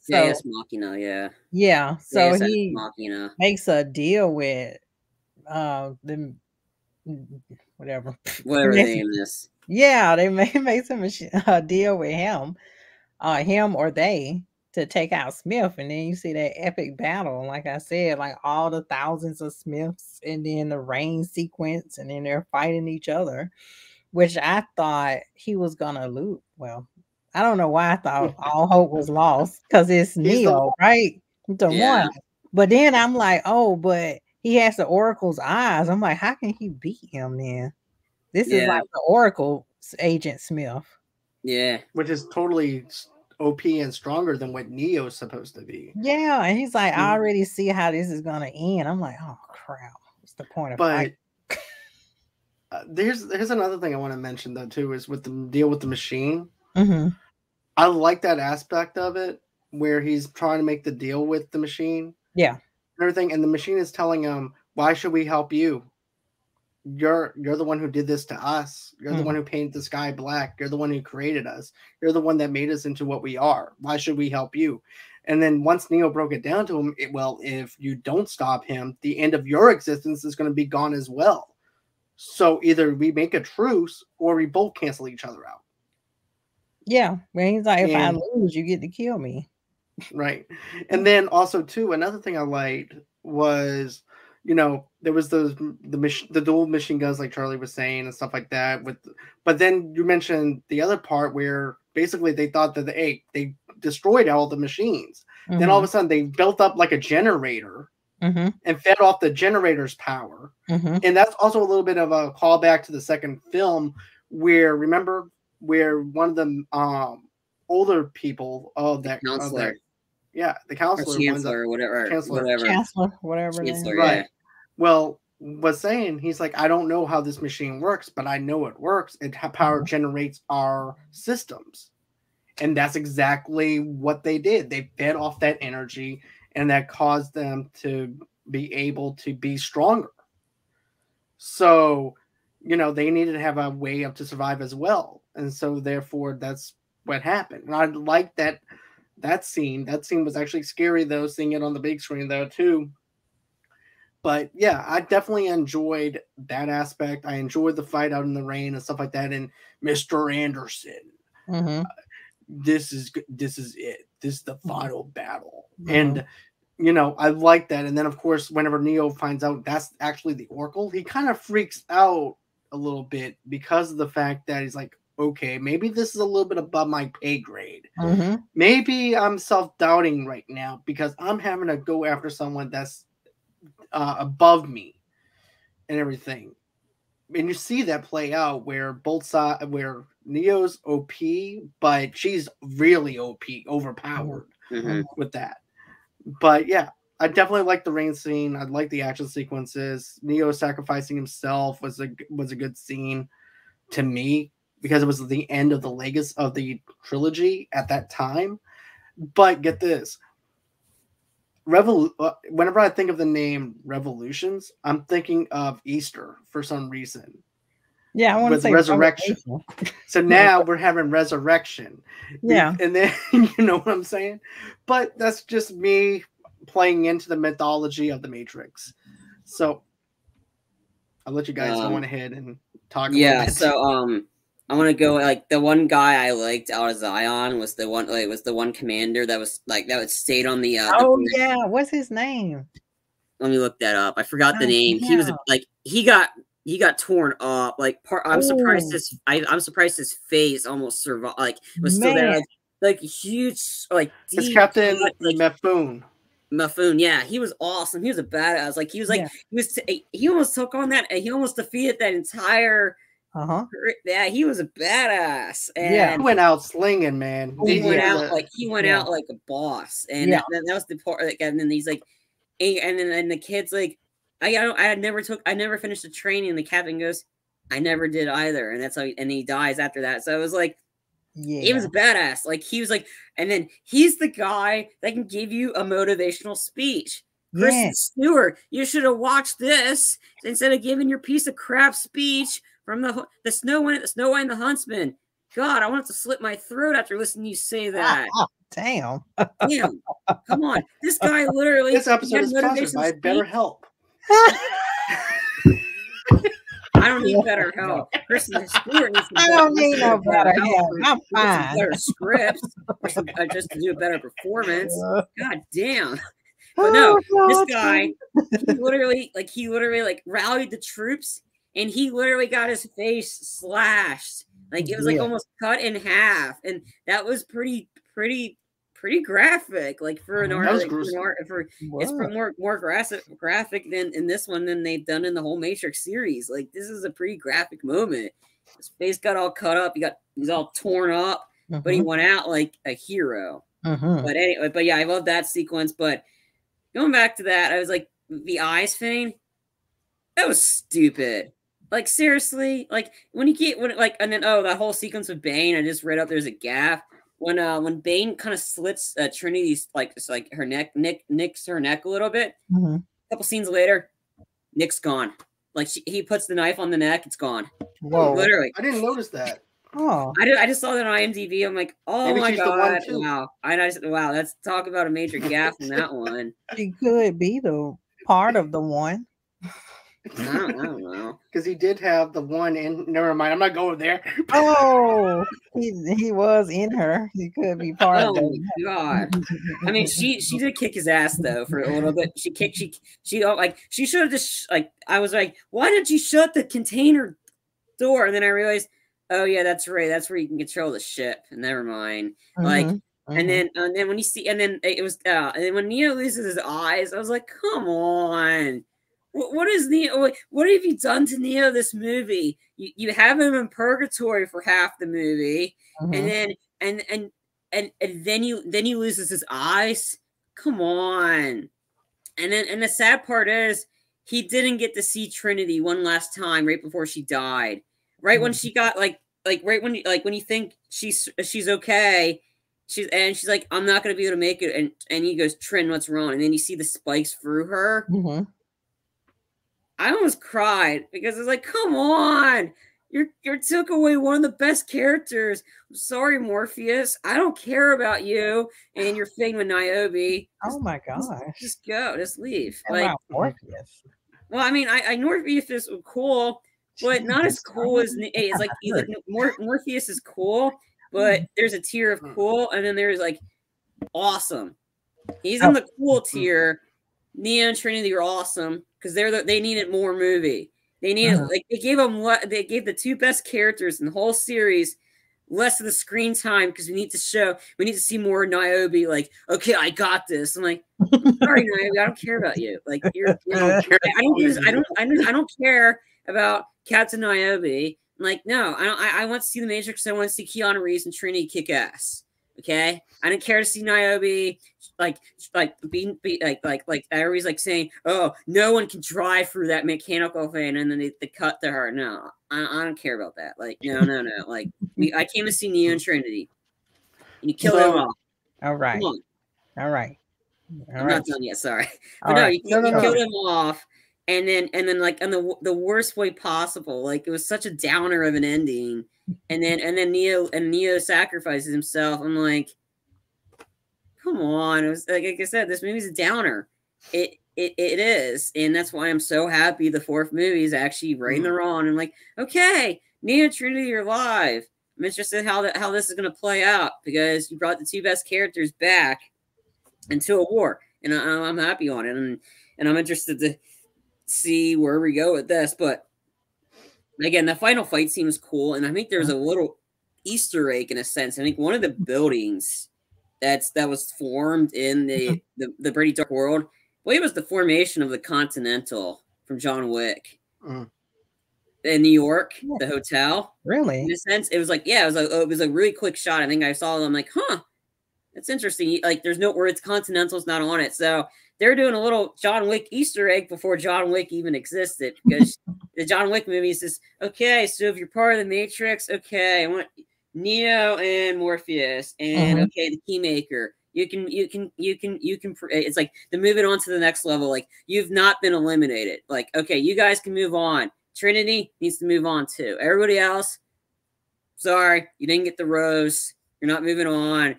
Speaker 2: So
Speaker 3: Deus Machina, yeah.
Speaker 2: Yeah. So
Speaker 3: Deus
Speaker 2: he
Speaker 3: Machina.
Speaker 2: makes a deal with them whatever.
Speaker 3: Whatever the name is.
Speaker 2: Yeah, they made some deal with him or they to take out Smith, and then you see that epic battle. Like I said, like all the thousands of Smiths, and then the rain sequence, and then they're fighting each other, which I thought he was gonna lose. Well, I don't know why I thought all hope was lost because it's Neo, right? The one. But then I'm like, oh, but he has the Oracle's eyes. I'm like, how can he beat him then? This is like the Oracle Agent Smith.
Speaker 3: Yeah.
Speaker 1: Which is totally OP and stronger than what Neo's supposed to be.
Speaker 2: Yeah, and he's like, I already see how this is gonna end. I'm like, oh crap, what's the point of fight?
Speaker 1: There's another thing I want to mention though too, is with the deal with the machine.
Speaker 2: Mm-hmm.
Speaker 1: I like that aspect of it where he's trying to make the deal with the machine.
Speaker 2: Yeah.
Speaker 1: Everything, and the machine is telling him, why should we help you? You're the one who did this to us. You're the one who painted the sky black. You're the one who created us. You're the one that made us into what we are. Why should we help you? And then once Neo broke it down to him, well, if you don't stop him, the end of your existence is going to be gone as well. So either we make a truce or we both cancel each other out.
Speaker 2: Yeah. When he's like, if I lose, you get to kill me.
Speaker 1: Right. And then also too, another thing I liked was, there was the dual machine guns like Charlie was saying and stuff like that. But then you mentioned the other part where basically they thought that they destroyed all the machines. Mm-hmm. Then all of a sudden they built up like a generator and fed off the generator's power. Mm-hmm. And that's also a little bit of a callback to the second film where one of the older people the counselor. The counselor,
Speaker 3: Chancellor, whatever.
Speaker 2: Chancellor,
Speaker 1: right. Yeah. Well, was saying, he's like, I don't know how this machine works, but I know it works. Power generates our systems. And that's exactly what they did. They fed off that energy, and that caused them to be able to be stronger. So, they needed to have a way to survive as well. And so, therefore, that's what happened. And I like that scene. That scene was actually scary, though, seeing it on the big screen, though, too. But yeah, I definitely enjoyed that aspect. I enjoyed the fight out in the rain and stuff like that. And Mr. Anderson, this is it. This is the final battle. And, I like that. And then, of course, whenever Neo finds out that's actually the Oracle, he kind of freaks out a little bit because of the fact that he's like, okay, maybe this is a little bit above my pay grade. Maybe I'm self-doubting right now because I'm having to go after someone that's above me and everything. And you see that play out where both sides, where Neo's OP, but she's really OP, overpowered with that. But yeah, I definitely like the rain scene. I like the action sequences. Neo sacrificing himself was a good scene to me, because it was the end of the legacy of the trilogy at that time. But get this. Whenever I think of the name Revolutions, I'm thinking of Easter for some reason.
Speaker 2: Yeah, I want to say
Speaker 1: resurrection. So now we're having resurrection.
Speaker 2: Yeah.
Speaker 1: And then, you know what I'm saying? But that's just me playing into the mythology of the Matrix. So I'll let you guys go on ahead and talk.
Speaker 3: Yeah, so I want to go, like, the one guy I liked out of Zion was the one commander that stayed on the
Speaker 2: yeah, what's his name?
Speaker 3: Let me look that up. I forgot the name. Yeah. He was like, he got torn up. Like, I'm surprised his face almost survived. Like, it was still there. Like huge, like deep,
Speaker 1: it's Captain Mifune.
Speaker 3: Mifune, yeah, he was awesome. He was a badass. Like, he almost took on that. He almost defeated that entire. Yeah, he was a badass. And
Speaker 1: he went out slinging, man.
Speaker 3: He went out like a boss. And that was the part. Like, and then he's like, and then the kid's like, I never finished the training. And the captain goes, I never did either. And that's how he dies after that. So it was like, he was a badass. Like, he was like, and then he's the guy that can give you a motivational speech. Kristen Stewart, you should have watched this instead of giving your piece of crap speech from the Snow White and the Huntsman. God, I wanted to slit my throat after listening to you say that.
Speaker 2: Damn.
Speaker 3: Come on. This guy literally.
Speaker 1: This episode is sponsored by BetterHelp.
Speaker 3: I don't need better help. Kristen Stewart needs
Speaker 2: I don't need no better help. I'm fine.
Speaker 3: Better scripts, or just to do a better performance. God damn. But no, this guy, he literally rallied the troops, and he literally got his face slashed. Like it was like almost cut in half, and that was pretty graphic. Like for an art, it's more graphic than in this one than they've done in the whole Matrix series. Like this is a pretty graphic moment. His face got all cut up. He's all torn up, but he went out like a hero. But anyway, but yeah, I love that sequence. But going back to that, I was like, the eyes thing, that was stupid. Like seriously, like and then that whole sequence with Bane, I just read up there's a gap when Bane kind of slits Trinity's her neck, nicks her neck a little bit. A couple scenes later, Nick's gone. Like he puts the knife on the neck, it's gone.
Speaker 2: Whoa!
Speaker 3: Literally,
Speaker 1: I didn't notice that.
Speaker 2: Oh,
Speaker 3: I just saw that on IMDb. I'm like, oh maybe my god, wow! Wow, let's talk about a major gaffe in that one.
Speaker 2: She could be the part of the one.
Speaker 3: I don't know.
Speaker 1: Because he did have the one in. Never mind. I'm not going there.
Speaker 2: Oh, he was in her. He could be part of
Speaker 3: it. Oh god! I mean, she did kick his ass though for a little bit. She should have just I was like, why didn't you shut the container door? And then I realized, oh yeah, that's right. That's where you can control the ship. Never mind. And then when you see, and then it was, and then when Neo loses his eyes, I was like, come on. What is Neo? What have you done to Neo this movie? You have him in purgatory for half the movie, and then then he loses his eyes. Come on, and the sad part is he didn't get to see Trinity one last time right before she died. Right when she got right when you think she's okay, she's like, I'm not gonna be able to make it, and he goes, Trin, what's wrong? And then you see the spikes through her. I almost cried because it's like, come on, you took away one of the best characters. I'm sorry, Morpheus. I don't care about you and your thing with Niobe.
Speaker 2: Oh my gosh.
Speaker 3: Just go. Just leave.
Speaker 2: Like Morpheus.
Speaker 3: Well, I mean, I Morpheus is cool, but not as cool as it's like Morpheus is cool, but there's a tier of cool, and then there's like awesome. He's in the cool tier. Neo and Trinity are awesome because they needed more movie. They needed they gave the two best characters in the whole series less of the screen time because we need to see more Niobe. Like, okay, I got this. I'm like, sorry, Niobe, I don't care about you. Like, I don't care about Captain Niobe. I'm like, no, I want to see the Matrix. I want to see Keanu Reeves and Trinity kick ass. Okay, I didn't care to see Niobe everybody's like saying, oh, no one can drive through that mechanical thing, and then they cut to her. No, I don't care about that. Like, no. Like, I came to see Neo and Trinity, and you kill them all.
Speaker 2: All right. I'm
Speaker 3: not done yet. Sorry, but no, you kill them off. And then like in the worst way possible. Like, it was such a downer of an ending. And then Neo sacrifices himself. I'm like, come on. It was like I said, this movie's a downer. It is, and that's why I'm so happy the fourth movie is actually right the wrong. I'm like, okay, Neo and Trinity are alive. I'm interested in how this is going to play out because you brought the two best characters back into a war, and I'm happy on it, and I'm interested to see where we go with this. But again, the final fight seems cool, and I think there's a little Easter egg in a sense. I think one of the buildings that was formed in the Pretty Dark World, I believe it was the formation of the Continental from John Wick in New York, the hotel.
Speaker 2: Really?
Speaker 3: In a sense, it was like, yeah, it was a really quick shot. I think I saw it. I'm like, huh, that's interesting. Like, there's no words Continental's not on it, so they're doing a little John Wick Easter egg before John Wick even existed, because the John Wick movie says, okay, so if you're part of the Matrix, okay, I want Neo and Morpheus, and okay, the Keymaker. You can. It's like they're moving on to the next level. Like, you've not been eliminated. Like, okay, you guys can move on. Trinity needs to move on too. Everybody else, sorry, you didn't get the rose. You're not moving on.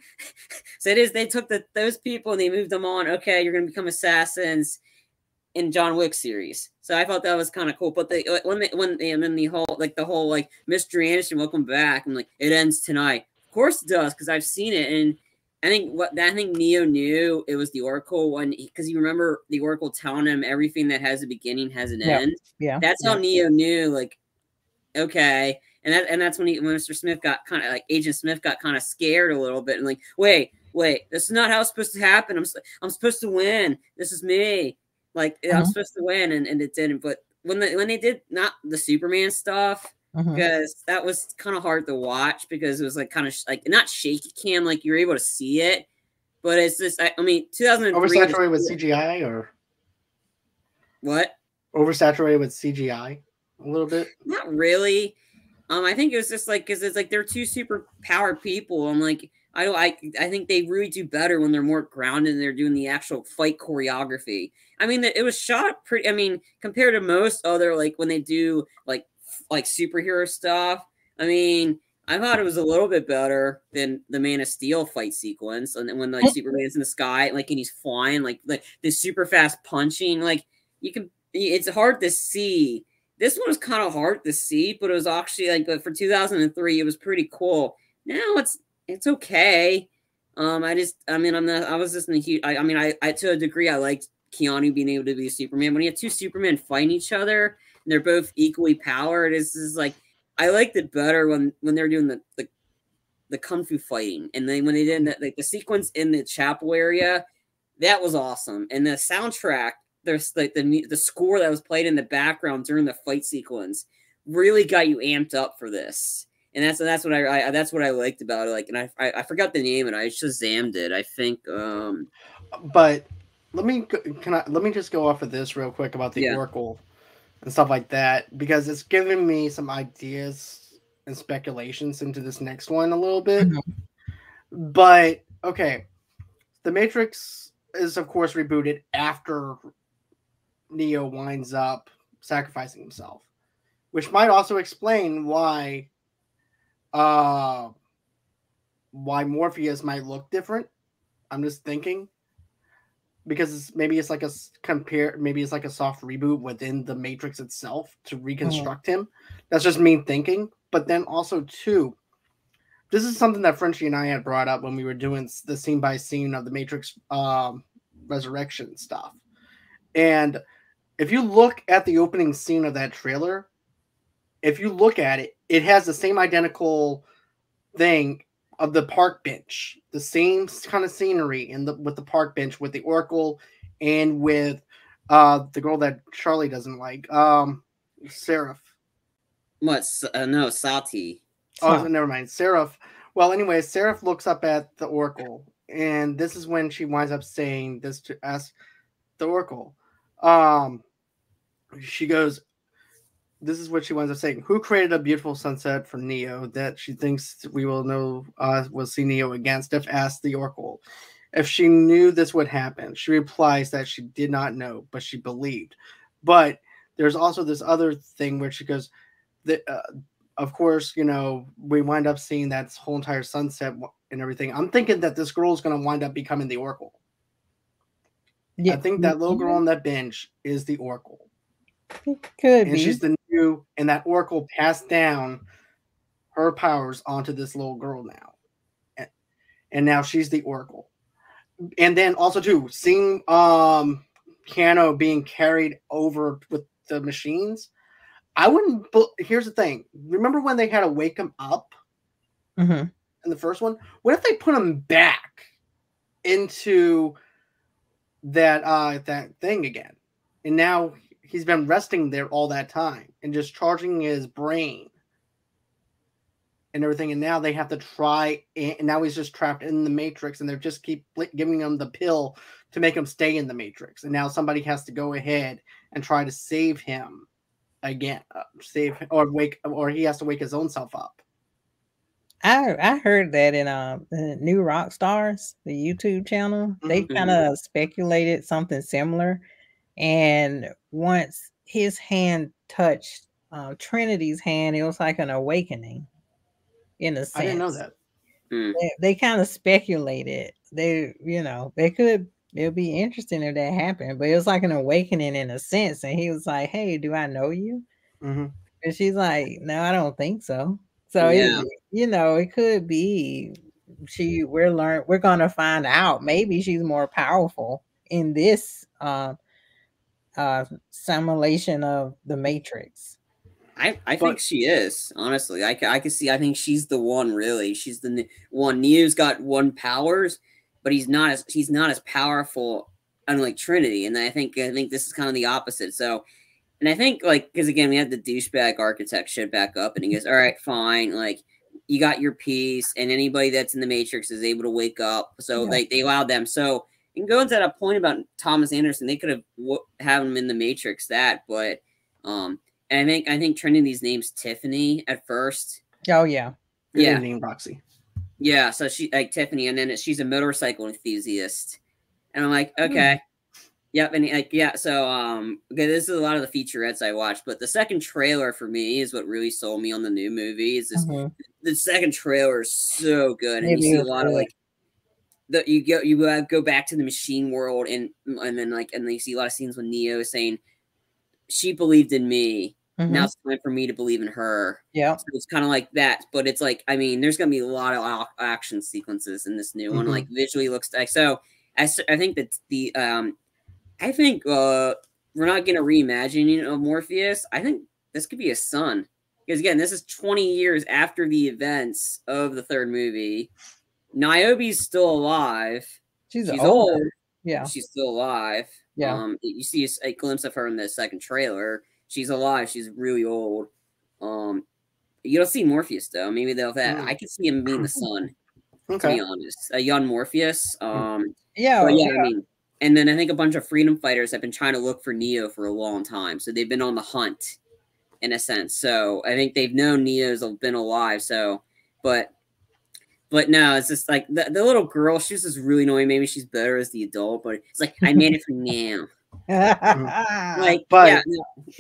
Speaker 3: So it is. They took those people and they moved them on. Okay, you're going to become assassins. in John Wick series. So I thought that was kind of cool. But and then the whole like Mr. Anderson, welcome back. I'm like, it ends tonight. Of course it does, because I've seen it, and I think Neo knew it was the Oracle because you remember the Oracle telling him everything that has a beginning has an end.
Speaker 2: Yeah,
Speaker 3: that's how Neo knew. Like, okay, and that's when Mr. Smith got kind of like Agent Smith got kind of scared a little bit and like, wait, this is not how it's supposed to happen. I'm supposed to win. This is me. Like, I'm supposed to win, and it didn't. But when they did not the Superman stuff, because that was kind of hard to watch because it was like kind of like not shaky cam, like you're able to see it, but it's just I mean 2003
Speaker 1: oversaturated with CGI or
Speaker 3: what?
Speaker 1: Oversaturated with CGI a little bit.
Speaker 3: Not really. I think it was just like because it's like they're two super powered people. I'm like. I think they really do better when they're more grounded and they're doing the actual fight choreography. I mean, it was shot pretty. I mean, compared to most other like when they do like superhero stuff. I mean, I thought it was a little bit better than the Man of Steel fight sequence, and then when like Superman's in the sky, like and he's flying, like this super fast punching, like it's hard to see. This one was kind of hard to see, but it was actually like, but for 2003, it was pretty cool. Now it's okay. I was just in a huge. I to a degree, I liked Keanu being able to be Superman. When you have two Supermen fighting each other and they're both equally powered, it's just like I liked it better when they're doing the kung fu fighting, and then when they did like the sequence in the chapel area, that was awesome. And the soundtrack, there's like the score that was played in the background during the fight sequence really got you amped up for this. And that's what I liked about it. Like, and I forgot the name, and I Shazammed it. I think.
Speaker 1: But let me just go off of this real quick about the Oracle and stuff like that, because it's giving me some ideas and speculations into this next one a little bit. But okay, the Matrix is of course rebooted after Neo winds up sacrificing himself, which might also explain why Morpheus might look different. I'm just thinking because maybe it's like a soft reboot within the Matrix itself to reconstruct him. That's just me thinking. But then also too, this is something that Frenchie and I had brought up when we were doing the scene by scene of the Matrix resurrection stuff. And if you look at the opening scene of that trailer, if you look at it, it has the same identical thing of the park bench, the same kind of scenery with the park bench, with the Oracle and with the girl that Charlie doesn't like, Seraph.
Speaker 3: What? No, Sati.
Speaker 1: Oh, never mind, Seraph. Well, anyway, Seraph looks up at the Oracle, and this is when she winds up saying this to ask the Oracle. She goes, this is what she winds up saying. Who created a beautiful sunset for Neo that she thinks we will know will see Neo against if asked the Oracle? If she knew this would happen, she replies that she did not know, but she believed. But there's also this other thing where she goes, of course, you know, we wind up seeing that whole entire sunset and everything. I'm thinking that this girl is going to wind up becoming the Oracle. Yeah. I think that little girl on that bench is the Oracle.
Speaker 2: Could
Speaker 1: and
Speaker 2: be.
Speaker 1: She's the new, and that Oracle passed down her powers onto this little girl now, and now she's the Oracle. And then also too, seeing Keanu being carried over with the machines, I wouldn't. Here's the thing: remember when they had to wake him up in the first one? What if they put him back into that thing again, and now he's been resting there all that time and just charging his brain and everything. And now they have to try, and now he's just trapped in the Matrix, and they just keep giving him the pill to make him stay in the Matrix. And now somebody has to go ahead and try to save him again, or he has to wake his own self up.
Speaker 2: I heard that in New Rock Stars, the YouTube channel, they kind of speculated something similar. And once his hand touched Trinity's hand, it was like an awakening, in a sense.
Speaker 1: I didn't know that.
Speaker 2: They kind of speculated. They could It'll be interesting if that happened. But it was like an awakening in a sense. And he was like, "Hey, do I know you?"
Speaker 1: Mm-hmm.
Speaker 2: And she's like, "No, I don't think so." So
Speaker 3: Yeah.
Speaker 2: it could be we're gonna find out. Maybe she's more powerful in this simulation of the Matrix.
Speaker 3: I think she is, honestly. I can see, I think she's the one, really. She's the one. Neo's got one powers, but he's not as powerful, unlike Trinity. And I think this is kind of the opposite. So, and I think, like, because again, we had the douchebag architect shit back up, and he goes, "All right, fine, like, you got your piece, and anybody that's in the Matrix is able to wake up." So they allowed them. So, and going to that point about Thomas Anderson, they could have have him in the Matrix, but and I think Trinity's name's Tiffany at first.
Speaker 2: Oh yeah.
Speaker 1: Good evening, Roxy.
Speaker 3: Yeah, so she like Tiffany, and then she's a motorcycle enthusiast, and I'm like, okay. Yep, and like so okay, this is a lot of the featurettes I watched, but the second trailer for me is what really sold me on the new movie. Is this the second trailer is so good, and you see a lot of like you go back to the machine world, and then you see a lot of scenes with Neo saying she believed in me. Now it's time for me to believe in her.
Speaker 2: Yeah,
Speaker 3: so it's kind of like that, but it's like, I mean, there's gonna be a lot of action sequences in this new one. Like visually looks like so. I think that I think we're not going to reimagine of Morpheus. I think this could be a son. Because again, this is 20 years after the events of the third movie. Niobe's still alive.
Speaker 2: She's
Speaker 3: old.
Speaker 2: Yeah.
Speaker 3: She's still alive.
Speaker 2: Yeah.
Speaker 3: You see a glimpse of her in the second trailer. She's alive. She's really old. You don't see Morpheus though. Maybe they'll have that. I could see him being the son. To be honest. A young Morpheus. I mean, and then I think a bunch of freedom fighters have been trying to look for Neo for a long time. So they've been on the hunt, in a sense. So I think they've known Neo's been alive. So, but no, it's just like the little girl, she's just really annoying. Maybe she's better as the adult, but it's like, I made it for now. Like, but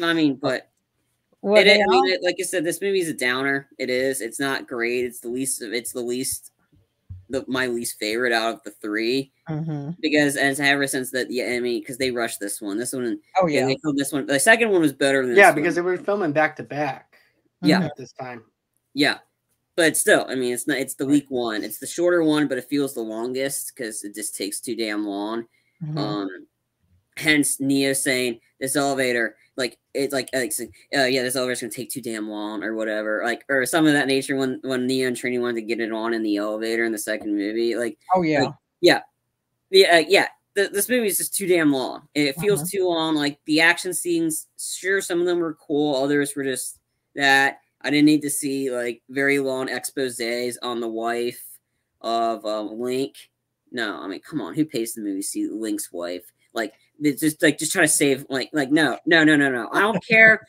Speaker 3: I mean, but like I said, this movie is a downer. It is. It's not great. It's my least favorite out of the three, because ever since that, I mean, because they rushed this one. They filmed this one. The second one was better than this
Speaker 1: because they were filming back to back.
Speaker 3: At
Speaker 1: this time.
Speaker 3: Yeah, but still, I mean, it's not. It's the weak one. It's the shorter one, but it feels the longest because it just takes too damn long. Hence Neo saying this elevator, like it's like this elevator's gonna take too damn long or whatever, like, or some of that nature when Neo and Trinity wanted to get it on in the elevator in the second movie, like this movie is just too damn long. It feels too long. Like the action scenes, sure, some of them were cool, others were just that. I didn't need to see like very long exposés on the wife of Link. No, I mean, come on, who pays the movie to see Link's wife? Like, it's just trying to save no. I don't care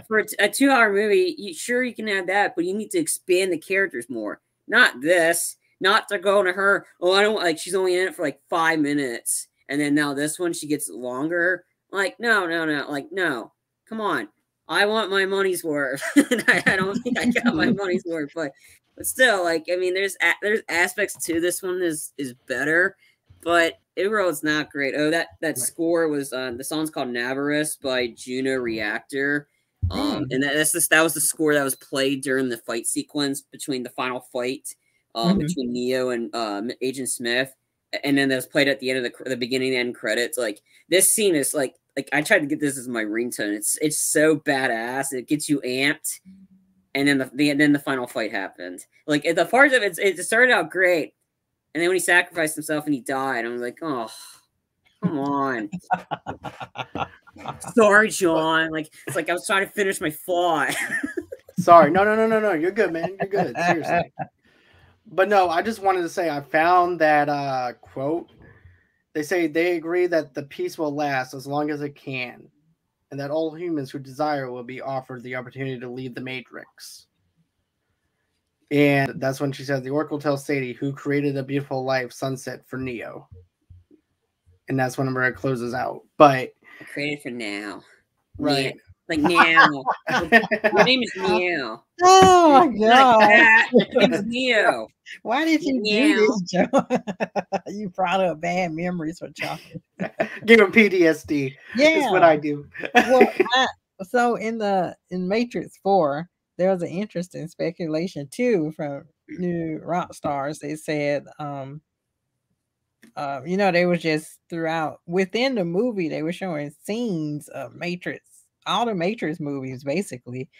Speaker 3: for a 2-hour movie. You can have that, but you need to expand the characters more. Not this. Not to go to her. Oh, I don't like. She's only in it for like 5 minutes, and then now this one she gets longer. Like, no. Like, no. Come on. I want my money's worth. I don't think I got my money's worth, but still, like, I mean, there's aspects to this one is better, but overall it's not great. Oh, that score was the song's called Navarus by Juno Reactor. And that was the score that was played during the fight sequence between the final fight between Neo and Agent Smith, and then that was played at the end of the beginning and end credits. Like, this scene is like I tried to get this as my ringtone. It's so badass. It gets you amped. And then the final fight happened. Like, the part of it started out great, and then when he sacrificed himself and he died, I was like, oh, come on. Sorry, John. Like, it's like I was trying to finish my thought.
Speaker 1: Sorry, no. You're good, man. You're good. Seriously. But no, I just wanted to say I found that quote. They say they agree that the peace will last as long as it can, and that all humans who desire will be offered the opportunity to leave the Matrix. And that's when she said, the Oracle tells Sadie, who created a beautiful life sunset for Neo. And that's whenever it closes out. But
Speaker 3: created for now.
Speaker 1: Right.
Speaker 3: Like Neo. Your name is Neo.
Speaker 2: Oh my
Speaker 3: Not
Speaker 2: god!
Speaker 3: cat. Your name is Neo.
Speaker 2: Why did you do this, Joe? You brought up bad memories for chocolate.
Speaker 1: Give him PTSD.
Speaker 2: Yeah,
Speaker 1: Is what I do.
Speaker 2: well, so in Matrix 4, there was an interesting speculation too from new rock stars. They said, they were just throughout within the movie, they were showing scenes of Matrix, all the Matrix movies basically,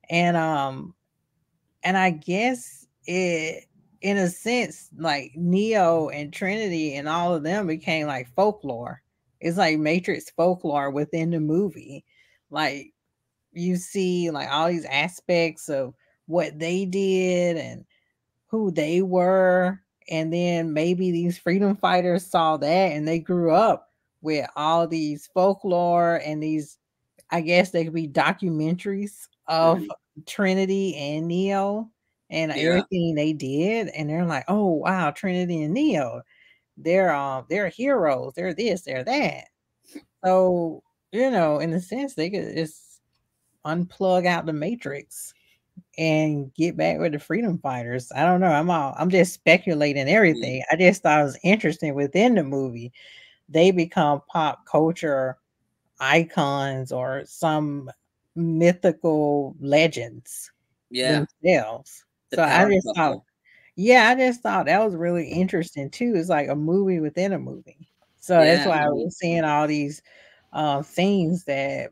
Speaker 2: and I guess it, in a sense, like Neo and Trinity and all of them became like folklore. It's like Matrix folklore within the movie. Like you see like all these aspects of what they did and who they were. And then maybe these freedom fighters saw that and they grew up with all these folklore and these, I guess they could be documentaries of Trinity and Neo and everything they did. And they're like, oh wow, Trinity and Neo, they're heroes, they're this, they're that. So, in a sense, they could just unplug out the Matrix and get back with the freedom fighters. I don't know. I'm just speculating everything. I just thought it was interesting within the movie. They become pop culture icons or some mythical legends themselves. So I just thought that was really interesting too. It's like a movie within a movie. So that's why I was seeing all these things that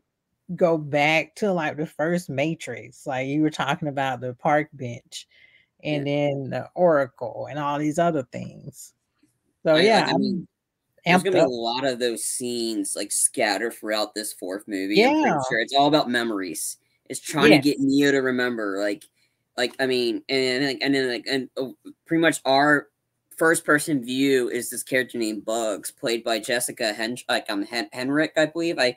Speaker 2: go back to like the first Matrix. Like you were talking about the park bench and then the Oracle and all these other things. So
Speaker 3: I mean, there's gonna be a lot of those scenes like scattered throughout this fourth movie. I'm pretty sure it's all about memories. It's trying to get Neo to remember, I mean, and pretty much our first person view is this character named Bugs, played by Jessica Henwick, I believe. I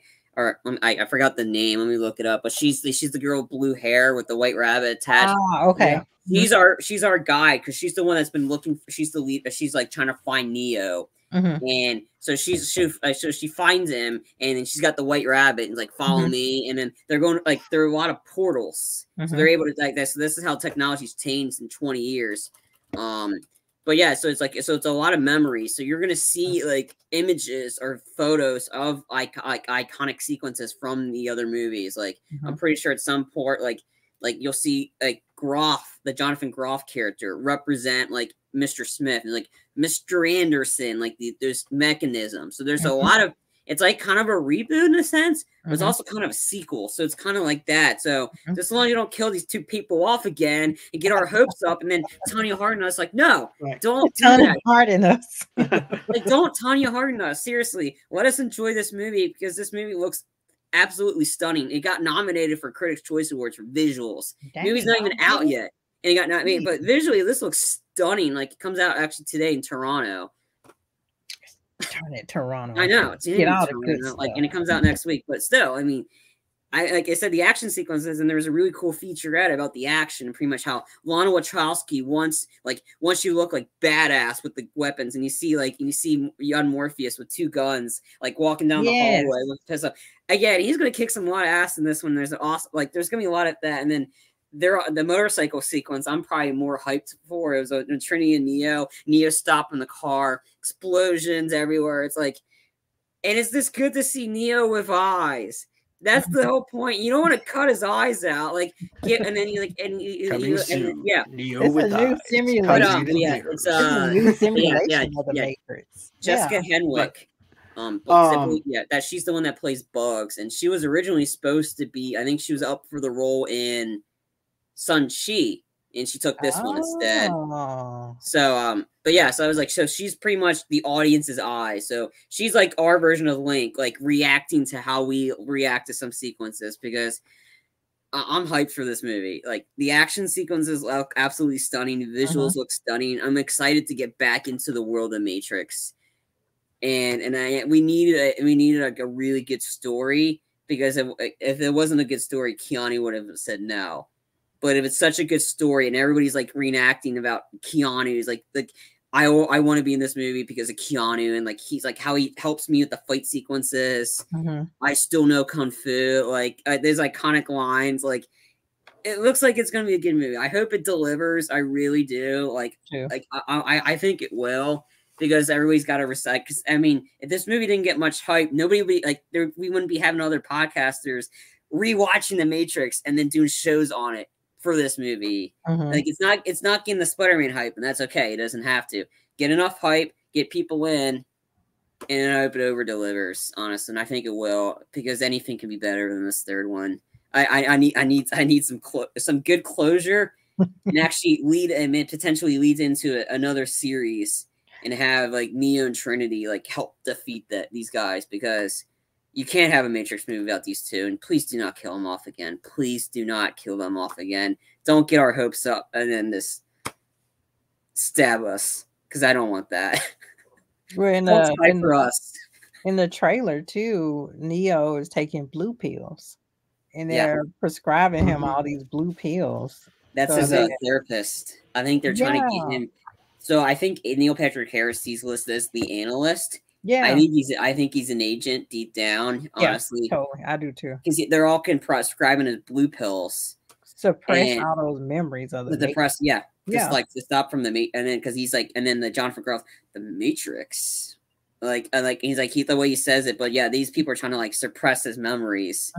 Speaker 3: forgot the name. Let me look it up. But she's the girl with blue hair with the white rabbit attached.
Speaker 2: Ah, okay.
Speaker 3: Yeah. She's our guide because she's the one that's been looking for. She's the lead. She's like trying to find Neo. And so she finds him, and then she's got the white rabbit and like follow me, and then they're going like there are a lot of portals, so they're able to like that. So this is how technology's changed in 20 years. But yeah, so it's a lot of memories. So you're gonna see like images or photos of iconic sequences from the other movies. Like I'm pretty sure at some point, like you'll see like Groff, the Jonathan Groff character, represent like Mr. Smith and like Mr. Anderson, like there's mechanisms. So there's a lot of, it's like kind of a reboot in a sense, but it's also kind of a sequel. So it's kind of like that. So just as long as you don't kill these two people off again and get our hopes up, and then Tanya harden us, like, no, don't do that.
Speaker 2: Harden us.
Speaker 3: Like, don't Tanya harden us. Seriously, let us enjoy this movie because this movie looks absolutely stunning. It got nominated for Critics' Choice Awards for visuals. The movie's not even out yet. And it got nominated, but visually this looks stunning. Like it comes out actually today in Toronto.
Speaker 2: Darn it, Toronto.
Speaker 3: I know. It's
Speaker 2: Get all the good
Speaker 3: and it comes out next week. But still, I mean, like I said, the action sequences, and there was a really cool featurette about the action and pretty much how Lana Wachowski once you look like badass with the weapons, and you see young Morpheus with two guns, like walking down the hallway with pissed off. Again, he's gonna kick some lot of ass in this one. There's there's gonna be a lot of that, and then the motorcycle sequence I'm probably more hyped for. It was Trinity and Neo stopping the car, explosions everywhere. It's like, and it's just good to see Neo with eyes. That's the whole point. You don't want to cut his eyes out, Neo
Speaker 2: with eyes. Simulation.
Speaker 3: It's a new simulation of the Matrix. Jessica Henwick. That she's the one that plays Bugs, and she was originally supposed to be. I think she was up for the role in Shang-Chi, and she took this one instead. So I was like, so she's pretty much the audience's eye. So she's like our version of Link, like reacting to how we react to some sequences, because I'm hyped for this movie. Like the action sequences look absolutely stunning, the visuals look stunning. I'm excited to get back into the world of Matrix, and we needed like a really good story, because if it wasn't a good story, Keanu would have said no. But if it's such a good story and everybody's like reenacting about Keanu, like I want to be in this movie because of Keanu and like he's like how he helps me with the fight sequences. I still know kung fu. Like there's iconic lines. Like it looks like it's gonna be a good movie. I hope it delivers. I really do. Like I think it will because everybody's got to recite. Because I mean, if this movie didn't get much hype, nobody would be like we wouldn't be having other podcasters rewatching The Matrix and then doing shows on it for this movie. Like it's not getting the Spider-Man hype, and that's okay. It doesn't have to get enough hype, get people in, and I hope it over delivers. Honestly, and I think it will because anything can be better than this third one. I need some good closure and actually potentially leads into another series and have like Neo and Trinity like help defeat these guys because. You can't have a Matrix movie without these two, and please do not kill them off again. Please do not kill them off again. Don't get our hopes up and then just stab us, because I don't want that.
Speaker 2: We're in the trailer too. Neo is taking blue pills, and they're prescribing him all these blue pills.
Speaker 3: That's his therapist. I think they're trying to get him. So I think Neil Patrick Harris sees listed as the analyst.
Speaker 2: Yeah,
Speaker 3: I think he's an agent deep down. Honestly,
Speaker 2: totally, I do too.
Speaker 3: Because they're all prescribing his blue pills,
Speaker 2: suppress all those memories of the
Speaker 3: depressed. Just like to stop from the and then because he's like, and then the John Girl, the Matrix, like he's like the way he says it, but yeah, these people are trying to like suppress his memories.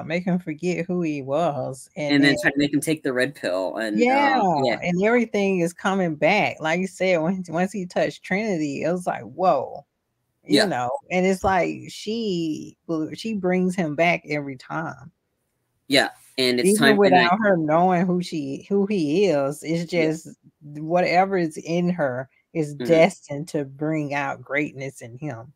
Speaker 2: Make him forget who he was,
Speaker 3: and then try to make him take the red pill, and
Speaker 2: and everything is coming back. Like you said, once he touched Trinity, it was like whoa, you know, and it's like she brings him back every time.
Speaker 3: Yeah, and it's
Speaker 2: even
Speaker 3: time
Speaker 2: without her knowing who he is. It's just whatever is in her is destined to bring out greatness in him.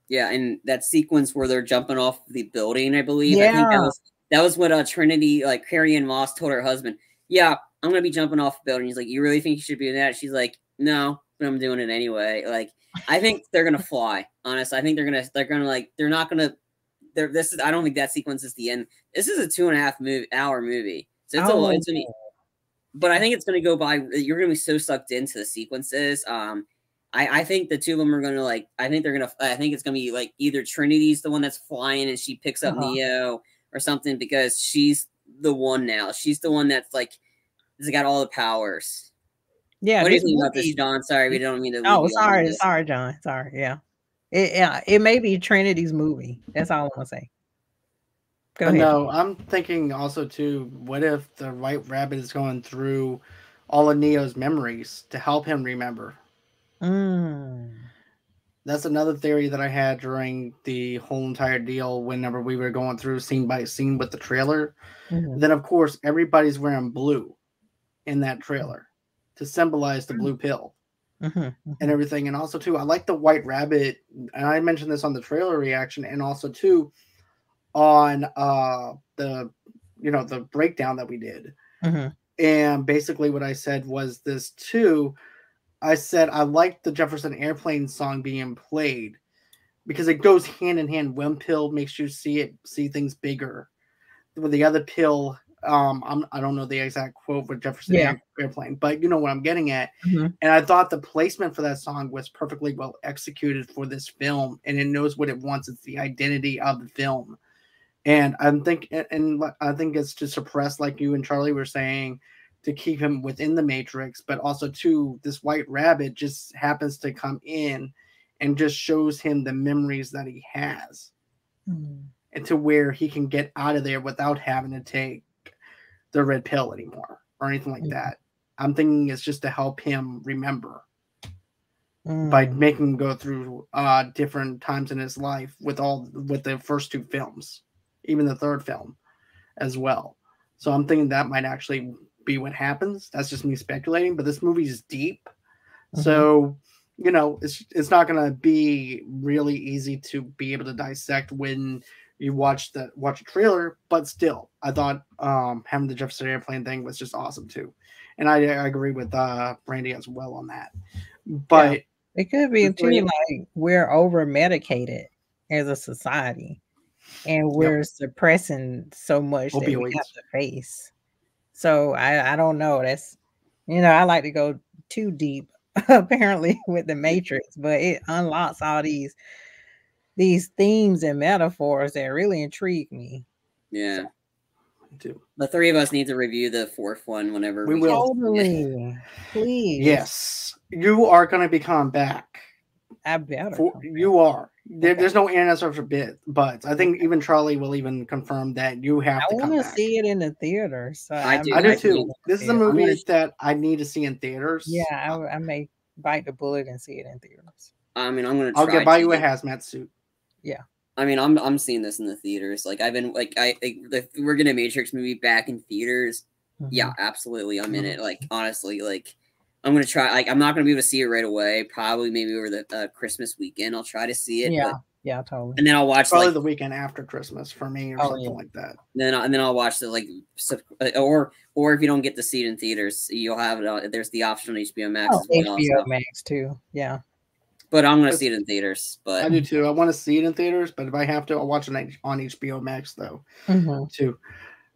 Speaker 3: Yeah, and that sequence where they're jumping off the building, I believe. Yeah. I think that was what Trinity, like Carrie Ann Moss, told her husband. Yeah, I'm gonna be jumping off the building. He's like, you really think you should be doing that? She's like, no, but I'm doing it anyway. Like, I think they're gonna fly. Honestly, I think they're gonna like they're not gonna. I don't think that sequence is the end. This is a 2.5 hour movie, so it's but I think it's gonna go by. You're gonna be so sucked into the sequences. I think the two of them are gonna like. I think it's gonna be like either Trinity's the one that's flying and she picks up Neo or something because she's the one now. She's the one that's like has got all the powers.
Speaker 2: Yeah.
Speaker 3: What do you think about this, John? Sorry, we don't mean to.
Speaker 2: Oh, sorry, John. Sorry. Yeah. It may be Trinity's movie. That's all I want to say. Go ahead.
Speaker 1: No, I'm thinking also too. What if the White Rabbit is going through all of Neo's memories to help him remember? That's another theory that I had during the whole entire deal. Whenever we were going through scene by scene with the trailer, then of course everybody's wearing blue in that trailer to symbolize the blue pill. And everything, and also too, I like the White Rabbit, and I mentioned this on the trailer reaction, and also too on the breakdown that we did. And basically, what I said was this too. I said I liked the Jefferson Airplane song being played because it goes hand in hand. One pill makes you see things bigger, with the other pill. I don't know the exact quote with Jefferson Airplane, but you know what I'm getting at. And I thought the placement for that song was perfectly well executed for this film, and it knows what it wants. It's the identity of the film, and I think it's to suppress, like you and Charlie were saying, to keep him within the Matrix, but also too, this White Rabbit just happens to come in and just shows him the memories that he has, and to where he can get out of there without having to take the red pill anymore or anything like that. I'm thinking it's just to help him remember by making him go through different times in his life with the first two films, even the third film as well. So I'm thinking that might actually be what happens. That's just me speculating, but this movie is deep. So, you know, it's not going to be really easy to be able to dissect when you watch a trailer, but still, I thought having the Jefferson Airplane thing was just awesome too, and I agree with Brandy as well on that. But
Speaker 2: it could be too like we're over medicated as a society, and we're suppressing so much that we have to face. So I don't know. That's I like to go too deep apparently with the Matrix, but it unlocks all these themes and metaphors that really intrigue me.
Speaker 3: Yeah.
Speaker 1: Too.
Speaker 3: The three of us need to review the fourth one whenever
Speaker 1: We will.
Speaker 2: Totally. Please.
Speaker 1: Yes, you are going to be coming back.
Speaker 2: I better.
Speaker 1: You are. There's no answer for but I think even Charlie will even confirm that you have to come back.
Speaker 2: I want to see it in the theater. So
Speaker 3: I do
Speaker 1: too. This is a movie that I need to see in theaters.
Speaker 2: Yeah, I may bite the bullet and see it in theaters.
Speaker 3: I mean, I'm gonna try.
Speaker 1: I'll get buy you a hazmat suit.
Speaker 2: Yeah.
Speaker 3: I mean, I'm seeing this in the theaters. Like I've been like we're getting a Matrix movie back in theaters. Mm-hmm. Yeah, absolutely. I'm in it. Like honestly, like I'm gonna try. Like I'm not gonna be able to see it right away. Probably maybe over the Christmas weekend. I'll try to see it.
Speaker 2: Yeah, yeah, totally.
Speaker 3: And then I'll watch
Speaker 1: probably the weekend after Christmas for me or something like that.
Speaker 3: And then I'll watch the or if you don't get to see it in theaters, you'll have it. There's the option on HBO Max.
Speaker 2: HBO Max too. Yeah.
Speaker 3: But I'm gonna see it in theaters. But
Speaker 1: I do too. I want to see it in theaters, but if I have to, I'll watch it on HBO Max though, too.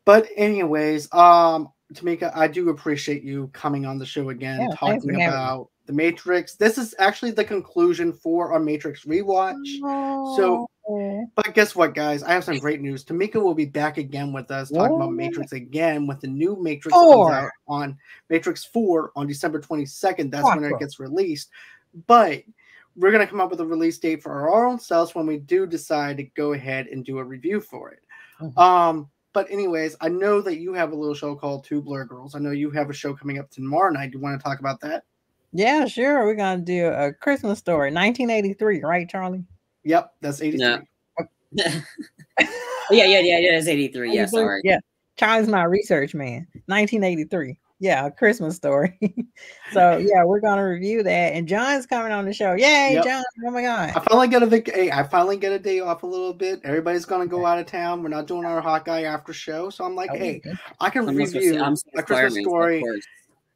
Speaker 1: But anyways, Tomeka, I do appreciate you coming on the show again, talking about the Matrix. This is actually the conclusion for our Matrix rewatch. So, but guess what, guys? I have some great news. Tomeka will be back again with us, talking about Matrix again, with the new Matrix comes out on Matrix 4 on December 22nd. That's when it gets released. But we're going to come up with a release date for our own selves when we do decide to go ahead and do a review for it. But anyways, I know that you have a little show called Two Blur Girls. I know you have a show coming up tomorrow night. Do you want to talk about that?
Speaker 2: Yeah, sure. We're going to do a Christmas Story, 1983, right, Charlie?
Speaker 1: Yep, that's 83.
Speaker 3: No. yeah, it's 83. Yeah, sorry.
Speaker 2: Yeah, Charlie's my research man. 1983. Yeah, a Christmas Story. So yeah, we're gonna review that, and John's coming on the show. Yay, John! Oh my god!
Speaker 1: I finally get a day off a little bit. Everybody's gonna go out of town. We're not doing our Hawkeye after show, so I'm like, I can review a Christmas Story.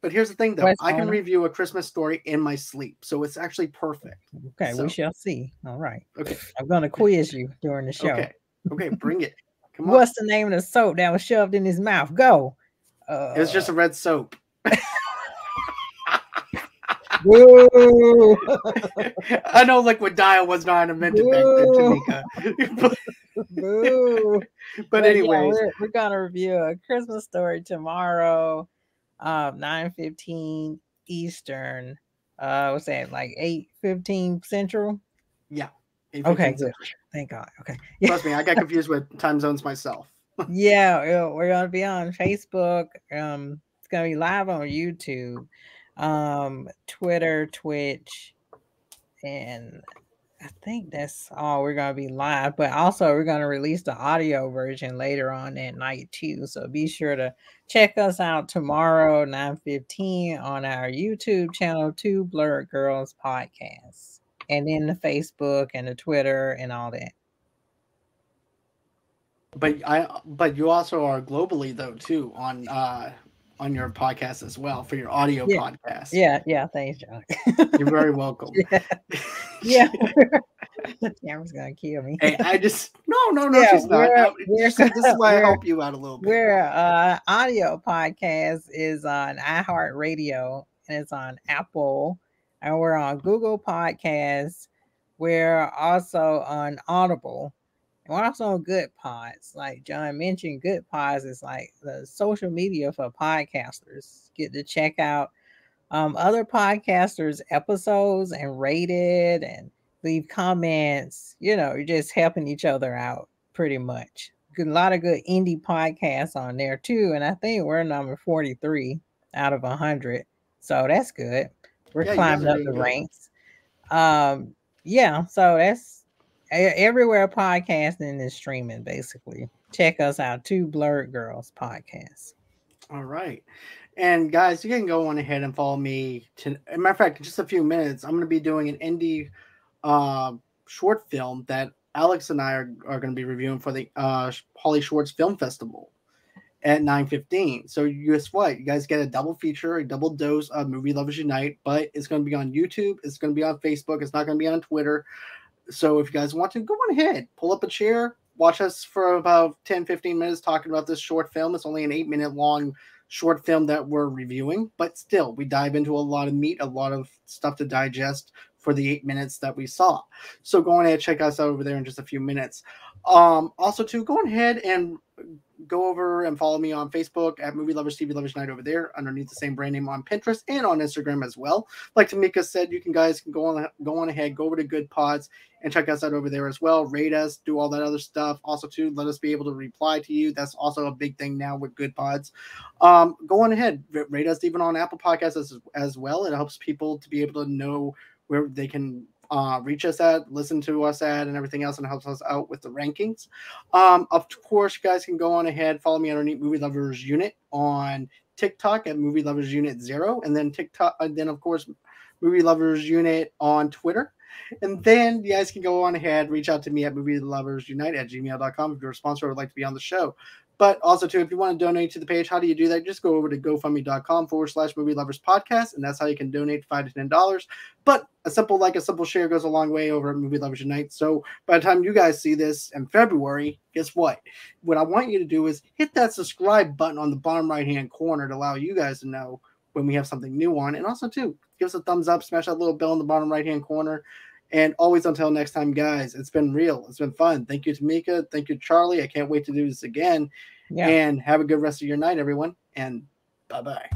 Speaker 1: But here's the thing, though, I can review a Christmas Story in my sleep, so it's actually perfect.
Speaker 2: Okay, we shall see. All right. Okay, I'm gonna quiz you during the show.
Speaker 1: Okay, bring it. Come on.
Speaker 2: What's the name of the soap that was shoved in his mouth? Go.
Speaker 1: It was just a red soap.
Speaker 2: Woo!
Speaker 1: I know Liquid Dial was not invented back then, Tomeka. But anyway,
Speaker 2: we're gonna review A Christmas Story tomorrow, 9:15 Eastern. What's that? Like 8:15 Central?
Speaker 1: Yeah.
Speaker 2: Okay, good. Thank God. Okay.
Speaker 1: Trust me, I got confused with time zones myself.
Speaker 2: Yeah, we're gonna be on Facebook. It's gonna be live on YouTube, Twitter, Twitch, and I think that's all. We're gonna be live, but also we're gonna release the audio version later on that night too. So be sure to check us out tomorrow, 9:15 on our YouTube channel, Two Blurred Girls Podcast, and then the Facebook and the Twitter and all that.
Speaker 1: But you also are globally though too on your podcast as well for your audio podcast.
Speaker 2: Yeah. Thanks, John.
Speaker 1: You're very welcome.
Speaker 2: Yeah. Tamara's gonna kill me.
Speaker 1: Hey, I just no, she's not. This is why I help you out a little bit.
Speaker 2: We're audio podcast is on iHeartRadio and it's on Apple, and we're on Google Podcasts. We're also on Audible. We're also on Good Pods. Like John mentioned, Good Pods is like the social media for podcasters. Get to check out other podcasters' episodes and rate it and leave comments. You're just helping each other out pretty much. A lot of good indie podcasts on there too. And I think we're number 43 out of 100. So that's good. We're climbing up the ranks. So that's everywhere podcasting is streaming, basically. Check us out, Two Blurred Girls Podcast.
Speaker 1: All right. And guys, you can go on ahead and follow me. As a matter of fact, in just a few minutes, I'm going to be doing an indie short film that Alex and I are going to be reviewing for the Holly Shorts Film Festival at 9:15. So guess what? You guys get a double feature, a double dose of Movie Lovers Unite, but it's going to be on YouTube. It's going to be on Facebook. It's not going to be on Twitter. So if you guys want to, go on ahead, pull up a chair, watch us for about 10-15 minutes talking about this short film. It's only an 8-minute long short film that we're reviewing, but still, we dive into a lot of meat, a lot of stuff to digest for the 8 minutes that we saw. So go ahead and check us out over there in just a few minutes. Also, too, go ahead and go over and follow me on Facebook at Movie Lovers TV Lovers Night over there, underneath the same brand name on Pinterest and on Instagram as well. Like Tomeka said, you guys can go on ahead, go over to Good Pods and check us out over there as well. Rate us, do all that other stuff. Also, too, let us be able to reply to you. That's also a big thing now with Good Pods. Go on ahead, rate us even on Apple Podcasts as well. It helps people to be able to know where they can reach us at, listen to us at, and everything else, and helps us out with the rankings. Of course, you guys can go on ahead, follow me underneath Movie Lovers Unit on TikTok at Movie Lovers Unit 0, and then of course, Movie Lovers Unit on Twitter. And then you guys can go on ahead, reach out to me at movieloversunite@gmail.com if you're a sponsor or would like to be on the show. But also, too, if you want to donate to the page, how do you do that? Just go over to GoFundMe.com/Movie Lovers Podcast, and that's how you can donate $5 to $10. But a simple share goes a long way over at Movie Lovers Unite. So by the time you guys see this in February, guess what? What I want you to do is hit that subscribe button on the bottom right-hand corner to allow you guys to know when we have something new on. And also, too, give us a thumbs up, smash that little bell in the bottom right-hand corner. And always, until next time, guys, it's been real. It's been fun. Thank you, Tomeka. Thank you, Charlie. I can't wait to do this again. Yeah. And have a good rest of your night, everyone. And bye-bye.